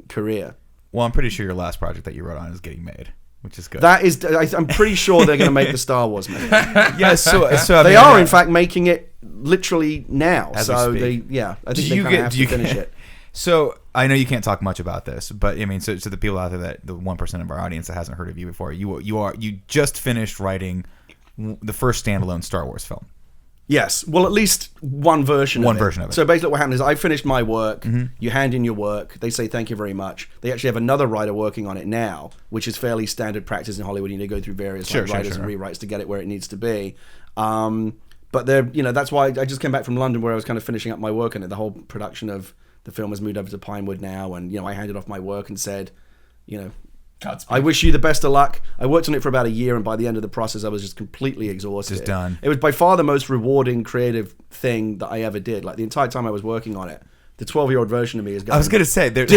Speaker 4: career.
Speaker 2: Well, I'm pretty sure your last project that you wrote on is getting made, which is good.
Speaker 4: I'm pretty sure they're going to make the Star Wars movie.
Speaker 2: Yes, so I
Speaker 4: They
Speaker 2: mean,
Speaker 4: are in fact making it literally now.
Speaker 2: As we
Speaker 4: So
Speaker 2: speak.
Speaker 4: I think they kind of have to finish it.
Speaker 2: So I know you can't talk much about this, but I mean, so the people out there, that the 1% of our audience that hasn't heard of you before, you just finished writing the first standalone Star Wars film.
Speaker 4: Yes, well, at least one version of it. So basically what happened is I finished my work, you hand in your work, they say thank you very much. They actually have another writer working on it now, which is fairly standard practice in Hollywood. You need to go through various writers and rewrites to get it where it needs to be. But that's why I just came back from London where I was kind of finishing up my work on it. The whole production of the film has moved over to Pinewood now, and I handed off my work and said,
Speaker 1: Godspeed.
Speaker 4: I wish you the best of luck. I worked on it for about a year, and by the end of the process, I was just completely exhausted.
Speaker 2: Just done.
Speaker 4: It was by far the most rewarding creative thing that I ever did. Like the entire time I was working on it, the 12-year-old version of me is going,
Speaker 2: I was going to say,
Speaker 4: dude.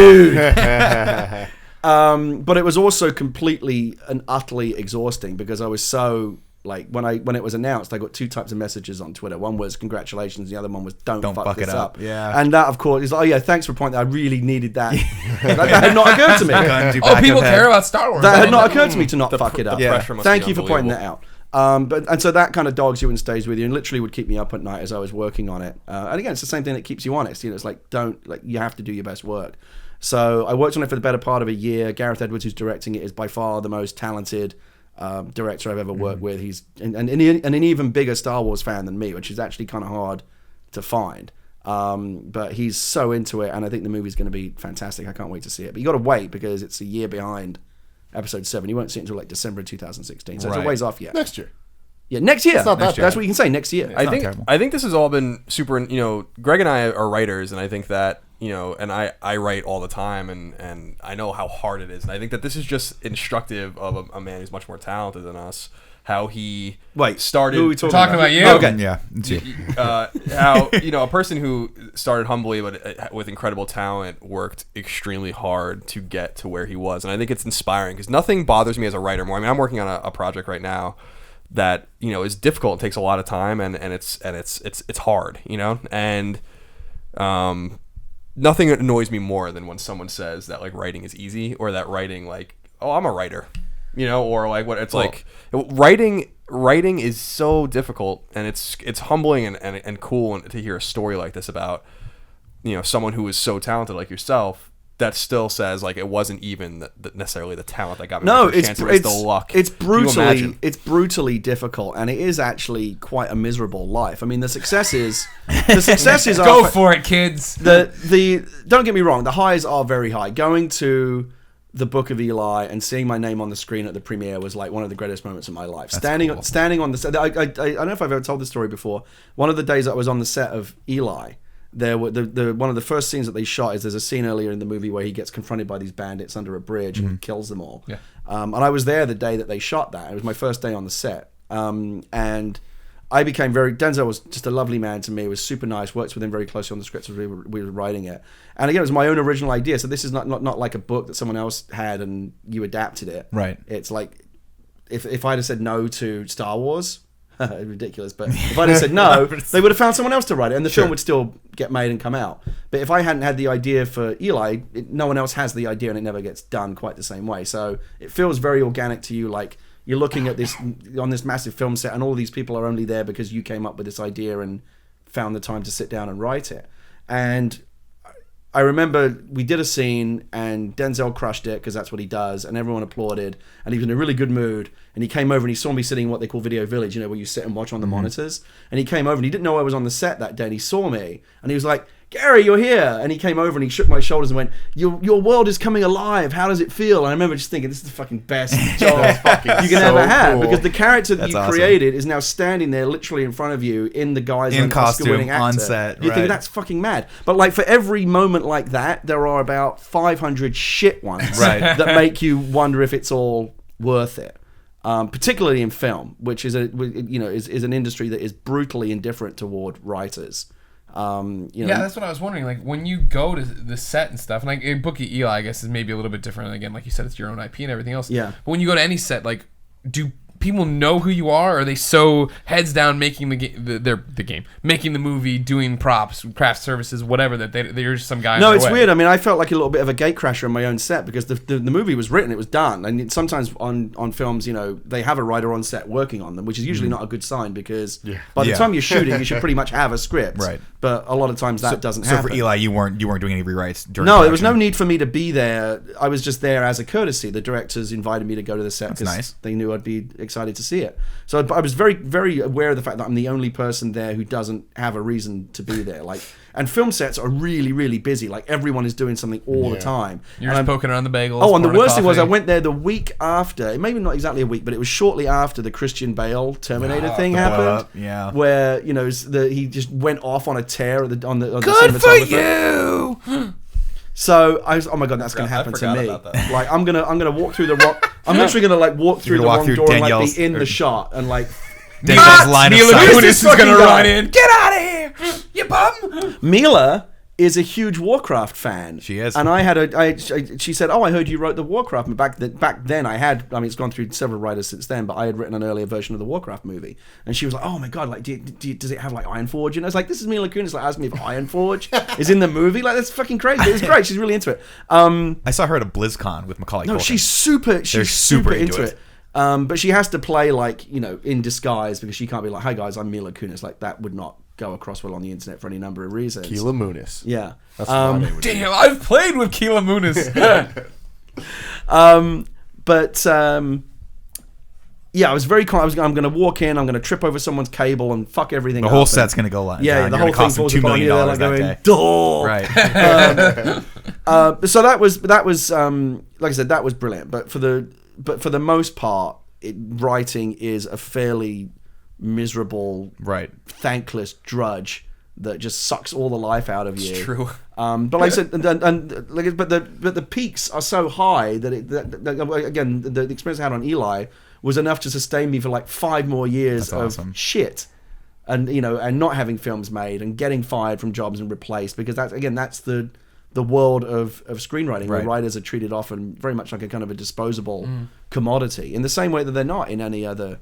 Speaker 4: But it was also completely and utterly exhausting because I was so like when it was announced, I got two types of messages on Twitter. One was congratulations, the other one was don't fuck this up.
Speaker 2: Yeah.
Speaker 4: And that, of course, is like, oh yeah, thanks for pointing. I really needed that. that had not occurred to me.
Speaker 1: People care about Star Wars.
Speaker 4: That had not occurred to me to not fuck it up.
Speaker 5: pressure must
Speaker 4: Thank
Speaker 5: be
Speaker 4: you for pointing that out. And so that kind of dogs you and stays with you, and literally would keep me up at night as I was working on it. And again, it's the same thing that keeps you honest. It's like you have to do your best work. So I worked on it for the better part of a year. Gareth Edwards, who's directing it, is by far the most talented director I've ever worked with. He's an even bigger Star Wars fan than me, which is actually kind of hard to find. But he's so into it, and I think the movie's going to be fantastic. I can't wait to see it. But you got to wait because it's a year behind Episode 7. You won't see it until like December 2016, so it's a ways off yet.
Speaker 3: Next year.
Speaker 4: Yeah, next year.
Speaker 3: It's not that
Speaker 4: That's what you can say. Next year.
Speaker 5: I think this has all been super. Greg and I are writers, and I think that and I write all the time, and I know how hard it is, and I think that this is just instructive of a man who's much more talented than us. How he started.
Speaker 4: Who are we
Speaker 1: talking about you.
Speaker 4: Okay.
Speaker 2: Yeah. It's you.
Speaker 5: How a person who started humbly but with incredible talent worked extremely hard to get to where he was, and I think it's inspiring because nothing bothers me as a writer more. I mean, I'm working on a project right now that is difficult, takes a lot of time, and it's hard, and nothing annoys me more than when someone says that like writing is easy, or that writing like, oh, I'm a writer, or like what it's like. Writing is so difficult, and it's humbling and cool to hear a story like this about someone who is so talented like yourself that still says like it wasn't even necessarily the talent that got me the chance, it was the luck.
Speaker 4: It's brutally difficult, and it is actually quite a miserable life. I mean, the successes
Speaker 1: Go for it, kids.
Speaker 4: The don't get me wrong, the highs are very high. Going to the Book of Eli and seeing my name on the screen at the premiere was like one of the greatest moments of my life. Standing on the set. I don't know if I've ever told this story before. One of the days I was on the set of Eli, there were one of the first scenes that they shot is there's a scene earlier in the movie where he gets confronted by these bandits under a bridge and kills them all. Yeah. And I was there the day that they shot that. It was my first day on the set. And I became Denzel was just a lovely man to me. He was super nice, worked with him very closely on the script as we were writing it. And again, it was my own original idea. So this is not like a book that someone else had and you adapted it.
Speaker 2: Right.
Speaker 4: It's like, if I'd have said no to Star Wars, ridiculous, but if I'd have said no, they would have found someone else to write it, and the film would still get made and come out. But if I hadn't had the idea for Eli, no one else has the idea, and it never gets done quite the same way. So it feels very organic to you, like you're looking at this on this massive film set, and all these people are only there because you came up with this idea and found the time to sit down and write it. And I remember we did a scene and Denzel crushed it because that's what he does, and everyone applauded, and he was in a really good mood, and he came over and he saw me sitting in what they call Video Village, where you sit and watch on the monitors, and he came over and he didn't know I was on the set that day, and he saw me and he was like, Gary, you're here. And he came over and he shook my shoulders and went, your world is coming alive. How does it feel? And I remember just thinking, this is the fucking best job you can ever have, because the character that you created is now standing there literally in front of you in the guise of an Oscar-winning actor.
Speaker 2: On set.
Speaker 4: You think that's fucking mad. But like for every moment like that, there are about 500 shit ones that make you wonder if it's all worth it. Particularly in film, which is is an industry that is brutally indifferent toward writers.
Speaker 1: That's what I was wondering. Like when you go to the set and stuff, and like in Book of Eli, I guess is maybe a little bit different. Again, like you said, it's your own IP and everything else.
Speaker 4: Yeah.
Speaker 1: But when you go to any set, like, do people know who you are, or are they so heads down making the game, making the movie, doing props, craft services, whatever, that they're just some guy?
Speaker 4: No,
Speaker 1: in
Speaker 4: it's
Speaker 1: their way?
Speaker 4: weird. I mean, I felt like a little bit of a gatecrasher in my own set because the movie was written, it was done, and sometimes on films, they have a writer on set working on them, which is usually not a good sign because by the time you're shooting, you should pretty much have a script.
Speaker 2: Right.
Speaker 4: But a lot of times that doesn't
Speaker 2: So
Speaker 4: happen.
Speaker 2: for Eli, you weren't doing any rewrites during.
Speaker 4: No, there was no
Speaker 2: production?
Speaker 4: need for me to be there. I was just there as a courtesy. The directors invited me to go to the set because
Speaker 2: nice.
Speaker 4: they knew I'd be excited to see it. So I was very, very aware of the fact that I'm the only person there who doesn't have a reason to be there. And film sets are really, really busy. Like everyone is doing something all the time.
Speaker 1: You're just poking around the bagels.
Speaker 4: Oh, and the
Speaker 1: pouring a
Speaker 4: worst thing was I
Speaker 1: coffee.
Speaker 4: went there the week after. Maybe not exactly a week, but it was shortly after the Christian Bale Terminator thing happened.
Speaker 2: yeah.
Speaker 4: Where he just went off on a tear on the
Speaker 1: Good for
Speaker 4: cinematographer.
Speaker 1: you.
Speaker 4: So I was, oh my god, that's gonna
Speaker 5: I
Speaker 4: happen to
Speaker 5: forgot
Speaker 4: me.
Speaker 5: about that.
Speaker 4: Like I'm gonna walk through the wrong. I'm literally gonna walk through the
Speaker 2: gonna walk
Speaker 4: wrong
Speaker 2: through
Speaker 4: door and
Speaker 2: Danielle's-
Speaker 4: be in the shot and
Speaker 2: Daniel's line of
Speaker 1: Mila
Speaker 2: sight.
Speaker 1: Kunis is
Speaker 4: fucking
Speaker 1: gonna
Speaker 4: guy.
Speaker 1: run in. Get out of here, you bum.
Speaker 4: Mila is a huge Warcraft fan.
Speaker 2: She is.
Speaker 4: And she said, "Oh, I heard you wrote the Warcraft." And back then, it's gone through several writers since then, but I had written an earlier version of the Warcraft movie. And she was like, "Oh my god, does it have Ironforge?" And I was like, "This is Mila Kunis asking me if Ironforge is in the movie. That's fucking crazy." It was great. She's really into it.
Speaker 2: I saw her at a BlizzCon with Macaulay
Speaker 4: No,
Speaker 2: Culkin.
Speaker 4: she's super into
Speaker 2: into
Speaker 4: it. But she has to play in disguise because she can't be like, "Hi guys, I'm Mila Kunis." Like that would not go across well on the internet for any number of reasons.
Speaker 3: Keela Moonis.
Speaker 4: Yeah.
Speaker 3: That's what my name would be.
Speaker 1: Damn, I've played with Keela Moonis.
Speaker 4: Yeah, I was very I'm going to walk in, I'm going to trip over someone's cable and fuck everything
Speaker 2: The
Speaker 4: up.
Speaker 2: whole
Speaker 4: and-
Speaker 2: set's gonna go live.
Speaker 4: Yeah, the whole thing
Speaker 2: cost them
Speaker 4: falls
Speaker 2: $2
Speaker 4: upon
Speaker 2: million
Speaker 4: you. They're
Speaker 2: that
Speaker 4: going,
Speaker 2: day.
Speaker 4: "Duh."
Speaker 2: Right.
Speaker 4: So that was like I said, that was brilliant. But for the most part, writing is a fairly miserable,
Speaker 2: Right.
Speaker 4: thankless drudge that just sucks all the life out of you.
Speaker 1: It's true.
Speaker 4: But like I said, but the peaks are so high that again the experience I had on Eli was enough to sustain me for like 5 more years
Speaker 2: That's
Speaker 4: of
Speaker 2: awesome.
Speaker 4: shit, and and not having films made and getting fired from jobs and replaced because that's the world of screenwriting where
Speaker 2: Right.
Speaker 4: writers are treated often very much like a kind of a disposable commodity in the same way that they're not in any other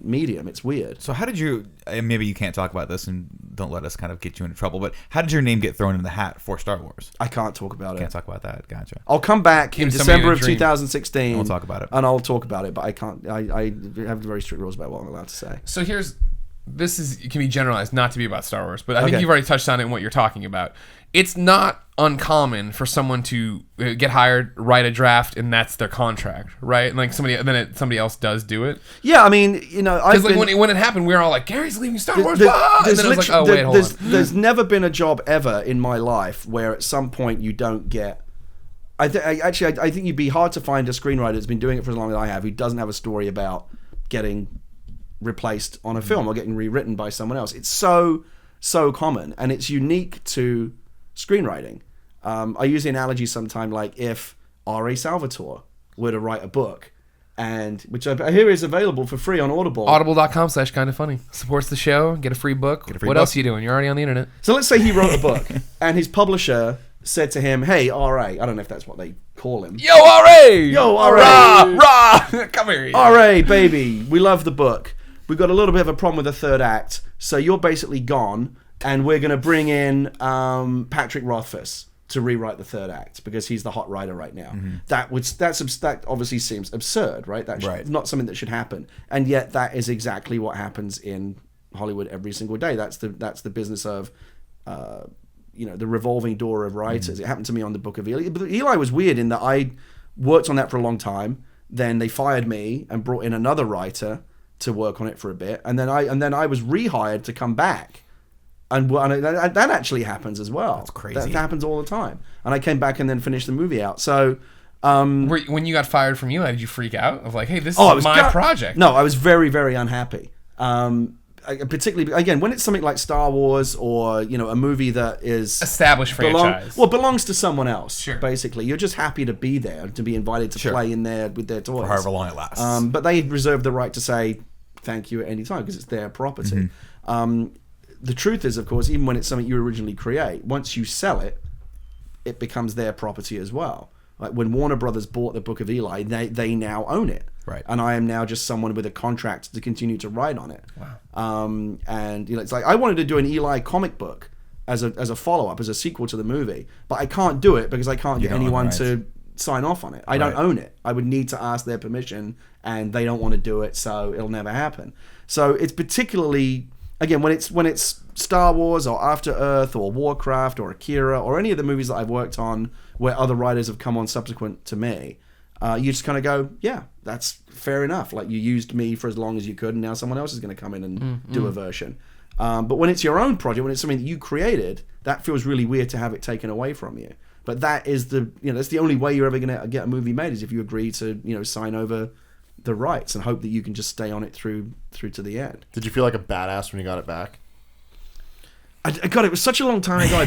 Speaker 4: medium. It's weird.
Speaker 2: So how did you? Maybe you can't talk about this, and don't let us kind of get you into trouble. But how did your name get thrown in the hat for Star Wars?
Speaker 4: I can't talk about
Speaker 2: Can't
Speaker 4: it.
Speaker 2: talk about that. Gotcha.
Speaker 4: I'll come back in
Speaker 1: Give somebody
Speaker 4: December
Speaker 1: a
Speaker 4: of
Speaker 1: dream.
Speaker 4: 2016.
Speaker 2: And we'll talk about it.
Speaker 4: And I'll talk about it, but I can't. I have very strict rules about what I'm allowed to say.
Speaker 1: So it can be generalized not to be about Star Wars, but I think
Speaker 4: Okay.
Speaker 1: you've already touched on it in what you're talking about. It's not uncommon for someone to get hired, write a draft, and that's their contract, right? And somebody else does do it.
Speaker 4: Yeah, I mean, I've
Speaker 1: Because when it happened, we were all like, "Gary's leaving Star Wars,"
Speaker 4: There-
Speaker 1: blah! and
Speaker 4: there's
Speaker 1: then I was like,
Speaker 4: literally-
Speaker 1: "Oh wait, hold on."
Speaker 4: There's never been a job ever in my life where at some point you don't get. I think you'd be hard to find a screenwriter that's been doing it for as long as I have who doesn't have a story about getting replaced on a film or getting rewritten by someone else. It's so common, and it's unique to screenwriting. I use the analogy sometime like if R.A. Salvatore were to write a book, and which I hear is available for free on Audible.
Speaker 1: Audible.com/kindafunny supports the show. Get a free book.
Speaker 2: free
Speaker 1: What
Speaker 2: book.
Speaker 1: else are you doing? You're already on the internet.
Speaker 4: So let's say he wrote a book, and his publisher said to him, "Hey, R.A." I don't know if that's what they call him.
Speaker 1: Yo, RA!
Speaker 4: Yo, RA!
Speaker 1: Rah! Come here.
Speaker 4: R.A., baby, we love the book. We've got a little bit of a problem with the third act, so you're basically gone, and we're going to bring in Patrick Rothfuss to rewrite the third act because he's the hot writer right now. That obviously seems absurd, right? That's
Speaker 2: Right.
Speaker 4: not something that should happen, and yet that is exactly what happens in Hollywood every single day. That's the business of the revolving door of writers. It happened to me on the Book of Eli. But Eli was weird in that I worked on that for a long time. Then they fired me and brought in another writer to work on it for a bit, and then I was rehired to come back, and that actually happens as well. That's
Speaker 2: crazy.
Speaker 4: That happens all the time. And I came back and then finished the movie out. So.
Speaker 1: When you got fired from Eli, did you freak out? Of like, hey, this is my project.
Speaker 4: No, I was very, very unhappy. Particularly, again, when it's something like Star Wars or a movie that is
Speaker 1: Established franchise.
Speaker 4: belongs to someone else.
Speaker 1: Sure.
Speaker 4: Basically, you're just happy to be there, to be invited to play in there with their toys.
Speaker 2: For however long it lasts.
Speaker 4: But they reserve the right to say thank you at any time because it's their property. The truth is, of course, even when it's something you originally create, once you sell it, it becomes their property as well. Like when Warner Brothers bought the Book of Eli, they now own it.
Speaker 2: Right.
Speaker 4: And I am now just someone with a contract to continue to write on it. Wow. And it's like I wanted to do an Eli comic book as a follow-up, as a sequel to the movie, but I can't do it because I can't get anyone to sign off on it. I don't own it. I would need to ask their permission, and they don't want to do it, so it'll never happen. So it's particularly, again, when it's Star Wars or After Earth or Warcraft or Akira or any of the movies that I've worked on where other writers have come on subsequent to me, you just kind of go, yeah, that's fair enough. Like, you used me for as long as you could, and now someone else is going to come in and do a version. But when it's your own project, when it's something that you created, that feels really weird to have it taken away from you. But that is that's the only way you're ever going to get a movie made, is if you agree to, sign over the rights and hope that you can just stay on it through to the end.
Speaker 3: Did you feel like a badass when you got it back?
Speaker 4: God, it was such a long time ago.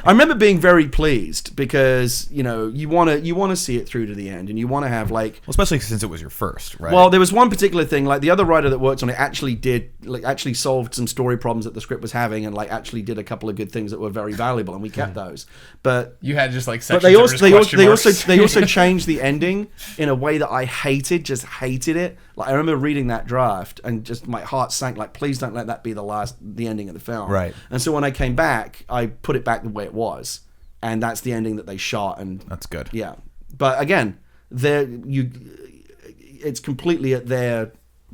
Speaker 4: I remember being very pleased because you want to see it through to the end, and you want to have
Speaker 2: Well, especially since it was your first, right?
Speaker 4: Well, there was one particular thing, like the other writer that worked on it actually solved some story problems that the script was having, and actually did a couple of good things that were very valuable, and we kept those. But
Speaker 1: you had just
Speaker 4: but
Speaker 1: sections
Speaker 4: they
Speaker 1: that were
Speaker 4: also
Speaker 1: just question marks.
Speaker 4: they also changed the ending in a way that I hated it. Like, I remember reading that draft and just my heart sank. Like, please don't let that be the ending of the film.
Speaker 2: Right.
Speaker 4: And so when I came back, I put it back the way it was, and that's the ending that they shot. And
Speaker 2: that's good.
Speaker 4: Yeah, but again, it's completely at the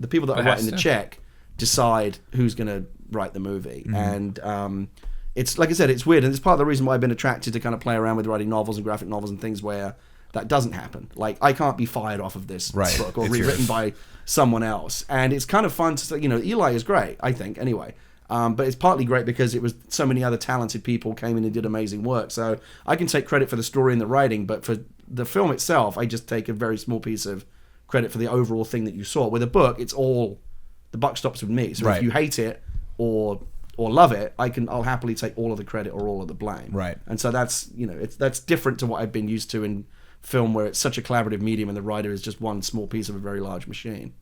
Speaker 4: people that are writing the check decide who's going to write the movie, and it's like I said, it's weird, and it's part of the reason why I've been attracted to kind of play around with writing novels and graphic novels and things where that doesn't happen. Like, I can't be fired off of this book or rewritten by someone else, and it's kind of fun to say, Eli is great, I think, anyway. But it's partly great because it was so many other talented people came in and did amazing work. So I can take credit for the story and the writing, but for the film itself, I just take a very small piece of credit for the overall thing that you saw. With a book, it's all, the buck stops with me. So if you hate it or love it, I'll happily take all of the credit or all of the blame.
Speaker 2: Right.
Speaker 4: And so that's that's different to what I've been used to in film, where it's such a collaborative medium and the writer is just one small piece of a very large machine.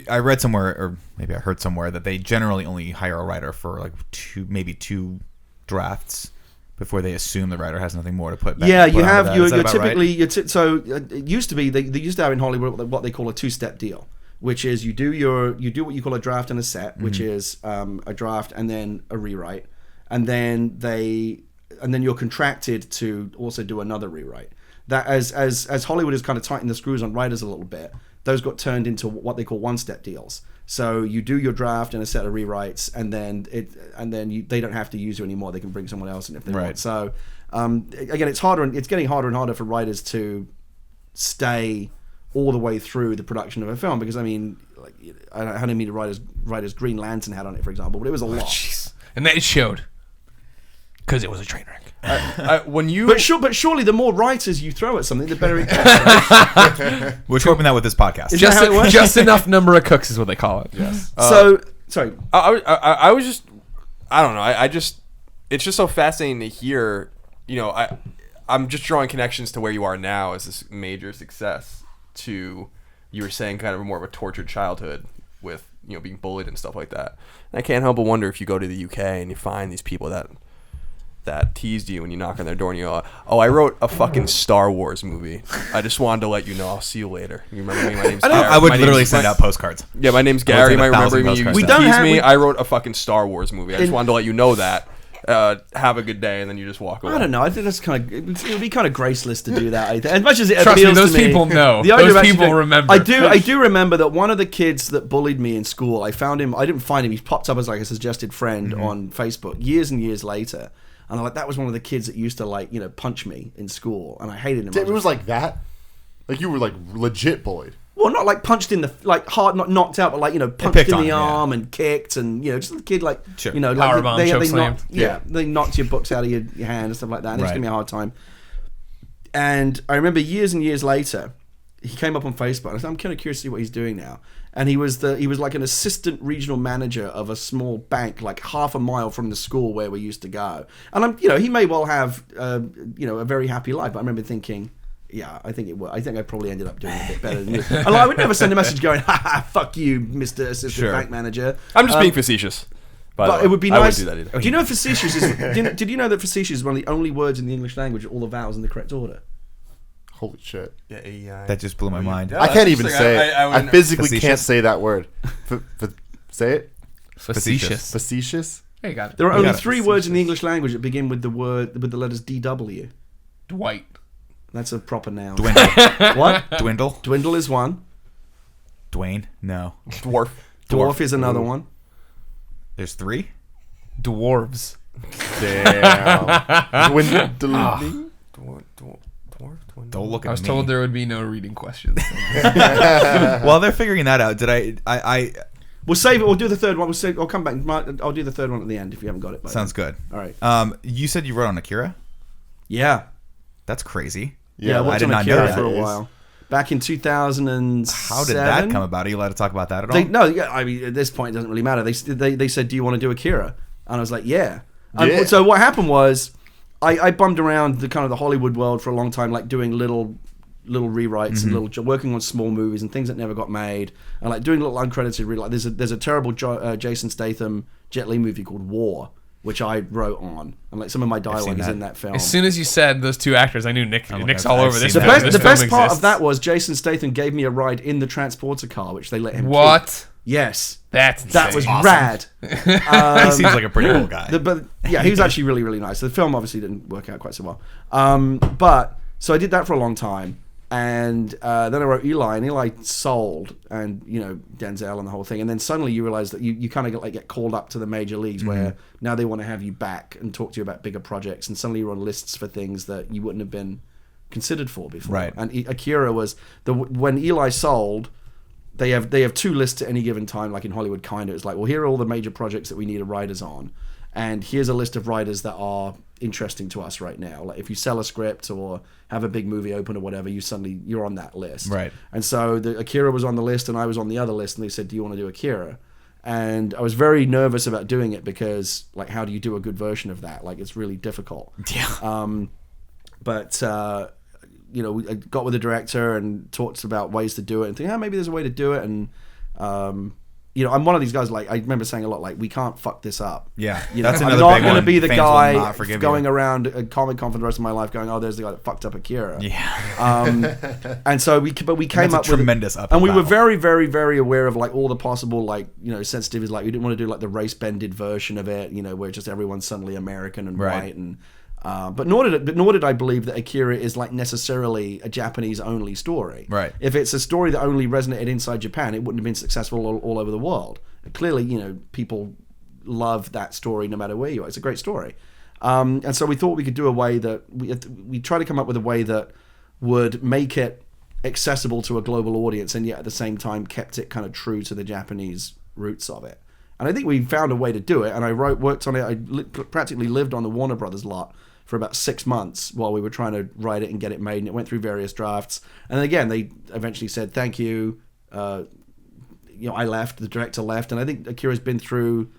Speaker 2: I read somewhere, or maybe I heard somewhere, that they generally only hire a writer for maybe two drafts before they assume the writer has nothing more to put back.
Speaker 4: Yeah, you have. You're
Speaker 2: typically
Speaker 4: right? So it used to be they used to have in Hollywood what they call a two-step deal, which is you do what you call a draft and a set, which is a draft and then a rewrite, and then you're contracted to also do another rewrite. That as Hollywood has kind of tightened the screws on writers a little bit, those got turned into what they call one-step deals. So you do your draft and a set of rewrites, and then they don't have to use you anymore. They can bring someone else in if they want. So again, it's getting harder and harder for writers to stay all the way through the production of a film, because I don't mean to writers Green Lantern had on it, for example, but it was a lot.
Speaker 1: Jeez. And it showed, because it was a train wreck.
Speaker 4: But surely the more writers you throw at something, the better it gets. Right?
Speaker 2: We're hoping that with this podcast.
Speaker 1: Just enough number of cooks is what they call it. Yes.
Speaker 4: Sorry.
Speaker 5: I was just, I don't know. It's just so fascinating to hear. I'm just drawing connections to where you are now as this major success to, you were saying, kind of more of a tortured childhood with being bullied and stuff like that. And I can't help but wonder if you go to the UK and you find these people that teased you when you knock on their door and you go, oh, I wrote a fucking Star Wars movie. I just wanted to let you know. I'll see you later. You remember me? My name's Gary.
Speaker 2: I would literally send out postcards.
Speaker 5: Yeah, my name's Gary. You might remember me. You
Speaker 4: we don't
Speaker 5: teased
Speaker 4: have,
Speaker 5: me.
Speaker 4: we,
Speaker 5: I wrote a fucking Star Wars movie. I just wanted to let you know that. Have a good day, and then you just walk away.
Speaker 4: I don't know. I think that's it would be kind of graceless to do that. As much as it
Speaker 1: Trust
Speaker 4: appeals
Speaker 1: me, those
Speaker 4: to me,
Speaker 1: people know.
Speaker 4: Those
Speaker 1: people remember.
Speaker 4: I do remember that one of the kids that bullied me in school, I found him. I didn't find him. He popped up as like a suggested friend on Facebook years and years later. And that was one of the kids that used to punch me in school, and I hated him.
Speaker 3: It was like that? Like you were legit bullied?
Speaker 4: Well, not punched in the hard, not knocked out, but punched in the arm and kicked, and just the kid
Speaker 2: sure.
Speaker 4: they knocked your books out of your hand and stuff like that. And it was giving me a hard time. And I remember years and years later, he came up on Facebook. I said, I'm kind of curious to see what he's doing now. And he was like an assistant regional manager of a small bank, like half a mile from the school where we used to go. And he may well have a very happy life. But I remember thinking, yeah, I think I probably ended up doing a bit better than you. And I would never send a message going, "Ha ha, fuck you, Mr. Assistant Bank Manager."
Speaker 5: I'm just being facetious.
Speaker 4: But it would be nice.
Speaker 5: I wouldn't do that either.
Speaker 4: Do you know facetious is? Did you know that facetious is one of the only words in the English language with all the vowels in the correct order?
Speaker 3: Holy shit.
Speaker 5: Yeah, AEI.
Speaker 2: That just blew my mind.
Speaker 5: Yeah,
Speaker 3: I
Speaker 5: that's
Speaker 3: can't even
Speaker 5: interesting.
Speaker 3: say it. I
Speaker 5: wouldn't-
Speaker 3: physically
Speaker 2: Facetious?
Speaker 3: can't say that word. Say it.
Speaker 1: Facetious.
Speaker 3: Facetious.
Speaker 1: Hey, you got it.
Speaker 4: There are
Speaker 2: You
Speaker 4: only
Speaker 2: got it.
Speaker 4: 3 words in the English language that begin with the letters DW.
Speaker 1: Dwight.
Speaker 4: That's a proper noun.
Speaker 2: Dwindle.
Speaker 4: What?
Speaker 2: Dwindle.
Speaker 4: Dwindle is one.
Speaker 2: Dwayne. No.
Speaker 5: Dwarf.
Speaker 4: Dwarf is another one.
Speaker 2: There's 3.
Speaker 1: Dwarves.
Speaker 3: Damn. Dwindling.
Speaker 5: Dwarf.
Speaker 2: Don't look at
Speaker 1: I was
Speaker 2: me.
Speaker 1: told there would be no reading questions.
Speaker 2: While they're figuring that out, did I
Speaker 4: We'll save it. We'll do the third one. I'll come back. I'll do the third one at the end if you haven't got it. By
Speaker 2: sounds good.
Speaker 4: then. All right.
Speaker 2: You said you wrote on Akira?
Speaker 4: Yeah.
Speaker 2: That's crazy.
Speaker 4: Yeah, I
Speaker 2: I
Speaker 4: worked
Speaker 2: did
Speaker 4: on
Speaker 2: not know
Speaker 4: Akira
Speaker 2: that.
Speaker 4: for a while. Back in 2007.
Speaker 2: How did that come about? Are you allowed to talk about that at all?
Speaker 4: No, yeah. I mean, at this point, it doesn't really matter. They said, "Do you want to do Akira?" And I was like, "Yeah."
Speaker 3: Yeah.
Speaker 4: So what happened was, I bummed around the Hollywood world for a long time, like doing little rewrites and working on small movies and things that never got made, and like doing little uncredited like there's a terrible Jason Statham Jet Li movie called War, which I wrote on, and like some of my dialogue is
Speaker 2: that.
Speaker 4: in that film.
Speaker 1: As soon as you said those 2 actors, I knew Nick's
Speaker 2: I've
Speaker 1: all over
Speaker 2: seen
Speaker 1: this.
Speaker 2: that.
Speaker 1: film.
Speaker 4: The
Speaker 1: This
Speaker 4: best
Speaker 1: film
Speaker 4: part of
Speaker 1: exists.
Speaker 4: that was Jason Statham gave me a ride in the transporter car, which they let him keep.
Speaker 1: What?
Speaker 4: Yes.
Speaker 1: That's
Speaker 4: That was
Speaker 1: insane.
Speaker 4: rad.
Speaker 2: He seems like a pretty cool guy.
Speaker 4: But yeah, he was actually really, really nice. The film obviously didn't work out quite so well. But so I did that for a long time, and then I wrote Eli, and Eli sold, and Denzel and the whole thing. And then suddenly you realize that you kind of get called up to the major leagues where now they want to have you back and talk to you about bigger projects, and suddenly you're on lists for things that you wouldn't have been considered for before.
Speaker 2: Right.
Speaker 4: And Akira was when Eli sold. They have 2 lists at any given time, like in Hollywood, kind of. It's like, well, here are all the major projects that we need writers on, and here's a list of writers that are interesting to us right now. Like if you sell a script or have a big movie open or whatever, you're on that list.
Speaker 2: Right.
Speaker 4: And so Akira was on the list, and I was on the other list, and they said, "Do you want to do Akira?" And I was very nervous about doing it because, like, how do you do a good version of that? Like, it's really difficult.
Speaker 2: Yeah.
Speaker 4: But I got with the director and talked about ways to do it and think, maybe there's a way to do it. And, I'm one of these guys, like, I remember saying a lot, like, we can't fuck this up.
Speaker 2: Yeah.
Speaker 4: That's
Speaker 2: another
Speaker 4: I'm not
Speaker 2: big
Speaker 4: going to
Speaker 2: one.
Speaker 4: be the
Speaker 2: Fans will
Speaker 4: guy
Speaker 2: not forgive
Speaker 4: going
Speaker 2: you.
Speaker 4: around a Comic-Con for the rest of my life going, oh, there's the guy that fucked up Akira.
Speaker 2: Yeah.
Speaker 4: And so we came
Speaker 2: That's a
Speaker 4: up with
Speaker 2: tremendous uphill
Speaker 4: and we were
Speaker 2: battle.
Speaker 4: very, very, very aware of like all the possible sensitivities. Like we didn't want to do like the race bended version of it, where just everyone's suddenly American and
Speaker 2: Right.
Speaker 4: white, and but nor did I believe that Akira is like necessarily a Japanese only story.
Speaker 2: Right.
Speaker 4: If it's a story that only resonated inside Japan, it wouldn't have been successful all over the world. Clearly, people love that story no matter where you are. It's a great story. And so we thought we could do a way that we try to come up with a way that would make it accessible to a global audience, and yet at the same time kept it kind of true to the Japanese roots of it. And I think we found a way to do it. And I worked on it. I practically lived on the Warner Brothers lot for about 6 months while we were trying to write it and get it made. And it went through various drafts. And then again, they eventually said, thank you. I left, the director left. And I think Akira's been through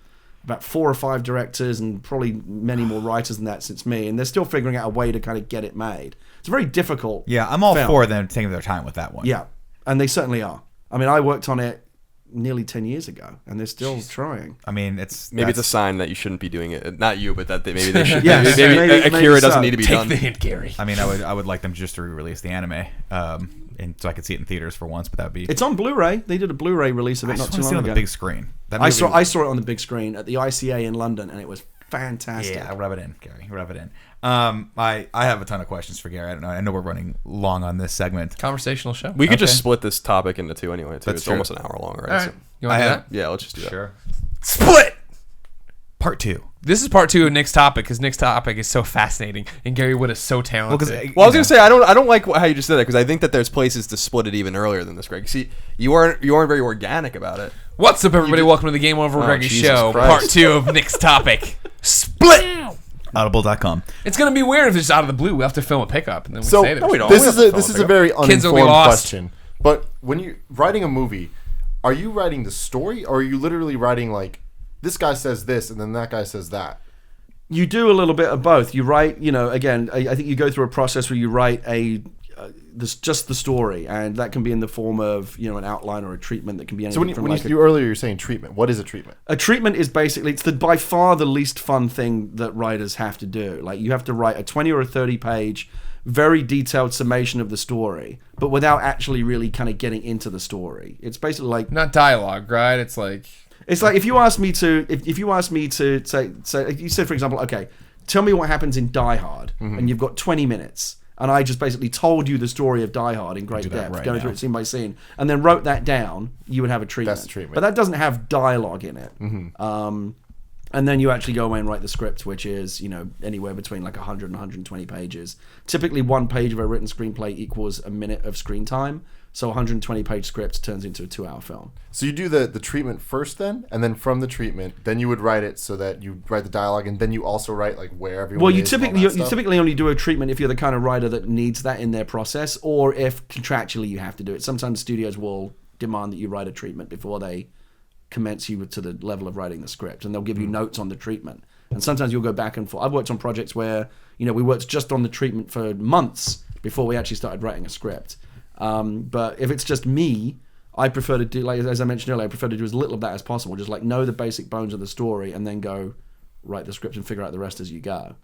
Speaker 4: about 4 or 5 directors and probably many more writers than that since me. And they're still figuring out a way to kind of get it made. It's very difficult.
Speaker 2: Yeah, I'm all
Speaker 4: film.
Speaker 2: for them taking their time with that one.
Speaker 4: Yeah, and they certainly are. I mean, I worked on it nearly 10 years ago, and they're still trying.
Speaker 2: I mean,
Speaker 5: Maybe it's a sign that you shouldn't be doing it. Not you, but that maybe they should.
Speaker 4: Yes,
Speaker 5: maybe
Speaker 4: maybe
Speaker 5: Akira
Speaker 4: so.
Speaker 5: doesn't need to be
Speaker 1: Take
Speaker 5: done.
Speaker 1: the hint, Gary.
Speaker 2: I mean, I would like them just to re-release the anime, and so I could see it in theaters for once. But that'd be.
Speaker 4: It's on Blu-ray. They did a Blu-ray release of
Speaker 2: I
Speaker 4: it
Speaker 2: just
Speaker 4: not too
Speaker 2: want to see it
Speaker 4: long
Speaker 2: on the
Speaker 4: ago.
Speaker 2: big screen. That
Speaker 4: I
Speaker 2: movie-
Speaker 4: saw it on the big screen at the ICA in London, and it was fantastic.
Speaker 2: Yeah, rub it in, Gary. Rub it in. I have a ton of questions for Gary. I don't know. I know we're running long on this segment.
Speaker 1: Conversational show.
Speaker 5: We could just
Speaker 2: Okay.
Speaker 5: split this topic into 2 anyway. Too.
Speaker 2: That's
Speaker 5: It's
Speaker 2: true.
Speaker 5: almost an hour long already.
Speaker 1: All right.
Speaker 5: So.
Speaker 1: You want to do that?
Speaker 5: Yeah, let's just do that.
Speaker 2: Sure.
Speaker 1: Split!
Speaker 2: Part 2.
Speaker 1: This is part 2 of Nick's topic, because Nick's topic is so fascinating, and Gary Whitta is so talented.
Speaker 5: Well, I was gonna say I don't like how you just said that, because I think that there's places to split it even earlier than this, Greg. See, you aren't very organic about it.
Speaker 1: What's up, everybody? Welcome to the Game Over Greggy
Speaker 5: Jesus
Speaker 1: show,
Speaker 5: Christ.
Speaker 1: part 2 of Nick's topic. Split!
Speaker 2: Audible.com.
Speaker 1: It's going to be weird if it's out of the blue. We have to film a pickup, and then we
Speaker 3: So
Speaker 1: say that.
Speaker 5: we don't.
Speaker 3: this
Speaker 5: We
Speaker 3: is
Speaker 5: have to
Speaker 3: a this
Speaker 5: film
Speaker 3: is
Speaker 5: it.
Speaker 3: a very
Speaker 1: Kids will be
Speaker 3: uninformed
Speaker 1: lost.
Speaker 3: question. But when you're writing a movie, are you writing the story, or are you literally writing like this guy says this and then that guy says that?
Speaker 4: You do a little bit of both. You write, again, I think you go through a process where you write a just the story, and that can be in the form of an outline or a treatment that can be anything
Speaker 3: So when you earlier you're saying treatment, what is a treatment?
Speaker 4: A treatment is basically it's by far the least fun thing that writers have to do. Like you have to write a 20 or a 30 page, very detailed summation of the story, but without actually really kind of getting into the story. It's basically like
Speaker 1: Not dialogue, right? It's like
Speaker 4: if you ask me to say if you said, for example, okay, tell me what happens in Die Hard, and you've got 20 minutes. And I just basically told you the story of Die Hard in great depth,
Speaker 2: right
Speaker 4: going
Speaker 2: now.
Speaker 4: through it scene by scene, and then wrote that down, you would have a treatment.
Speaker 3: That's the treatment.
Speaker 4: But that doesn't have dialogue in it. And then you actually go away and write the script, which is, anywhere between like 100 and 120 pages. Typically, 1 page of a written screenplay equals a minute of screen time. So 120 page script turns into a 2-hour film.
Speaker 3: So you do the treatment first then, and then from the treatment, then you would write it so that you write the dialogue, and then you also write like where everyone
Speaker 4: Well, you
Speaker 3: is and all
Speaker 4: typically
Speaker 3: that stuff?
Speaker 4: only do a treatment if you're the kind of writer that needs that in their process, or if contractually you have to do it. Sometimes studios will demand that you write a treatment before they commence you to the level of writing the script, and they'll give you notes on the treatment. And sometimes you'll go back and forth. I've worked on projects where we worked just on the treatment for months before we actually started writing a script. But if it's just me, I prefer to do, like as I mentioned earlier, I prefer to do as little of that as possible. Just like know the basic bones of the story, and then go write the script and figure out the rest as you go.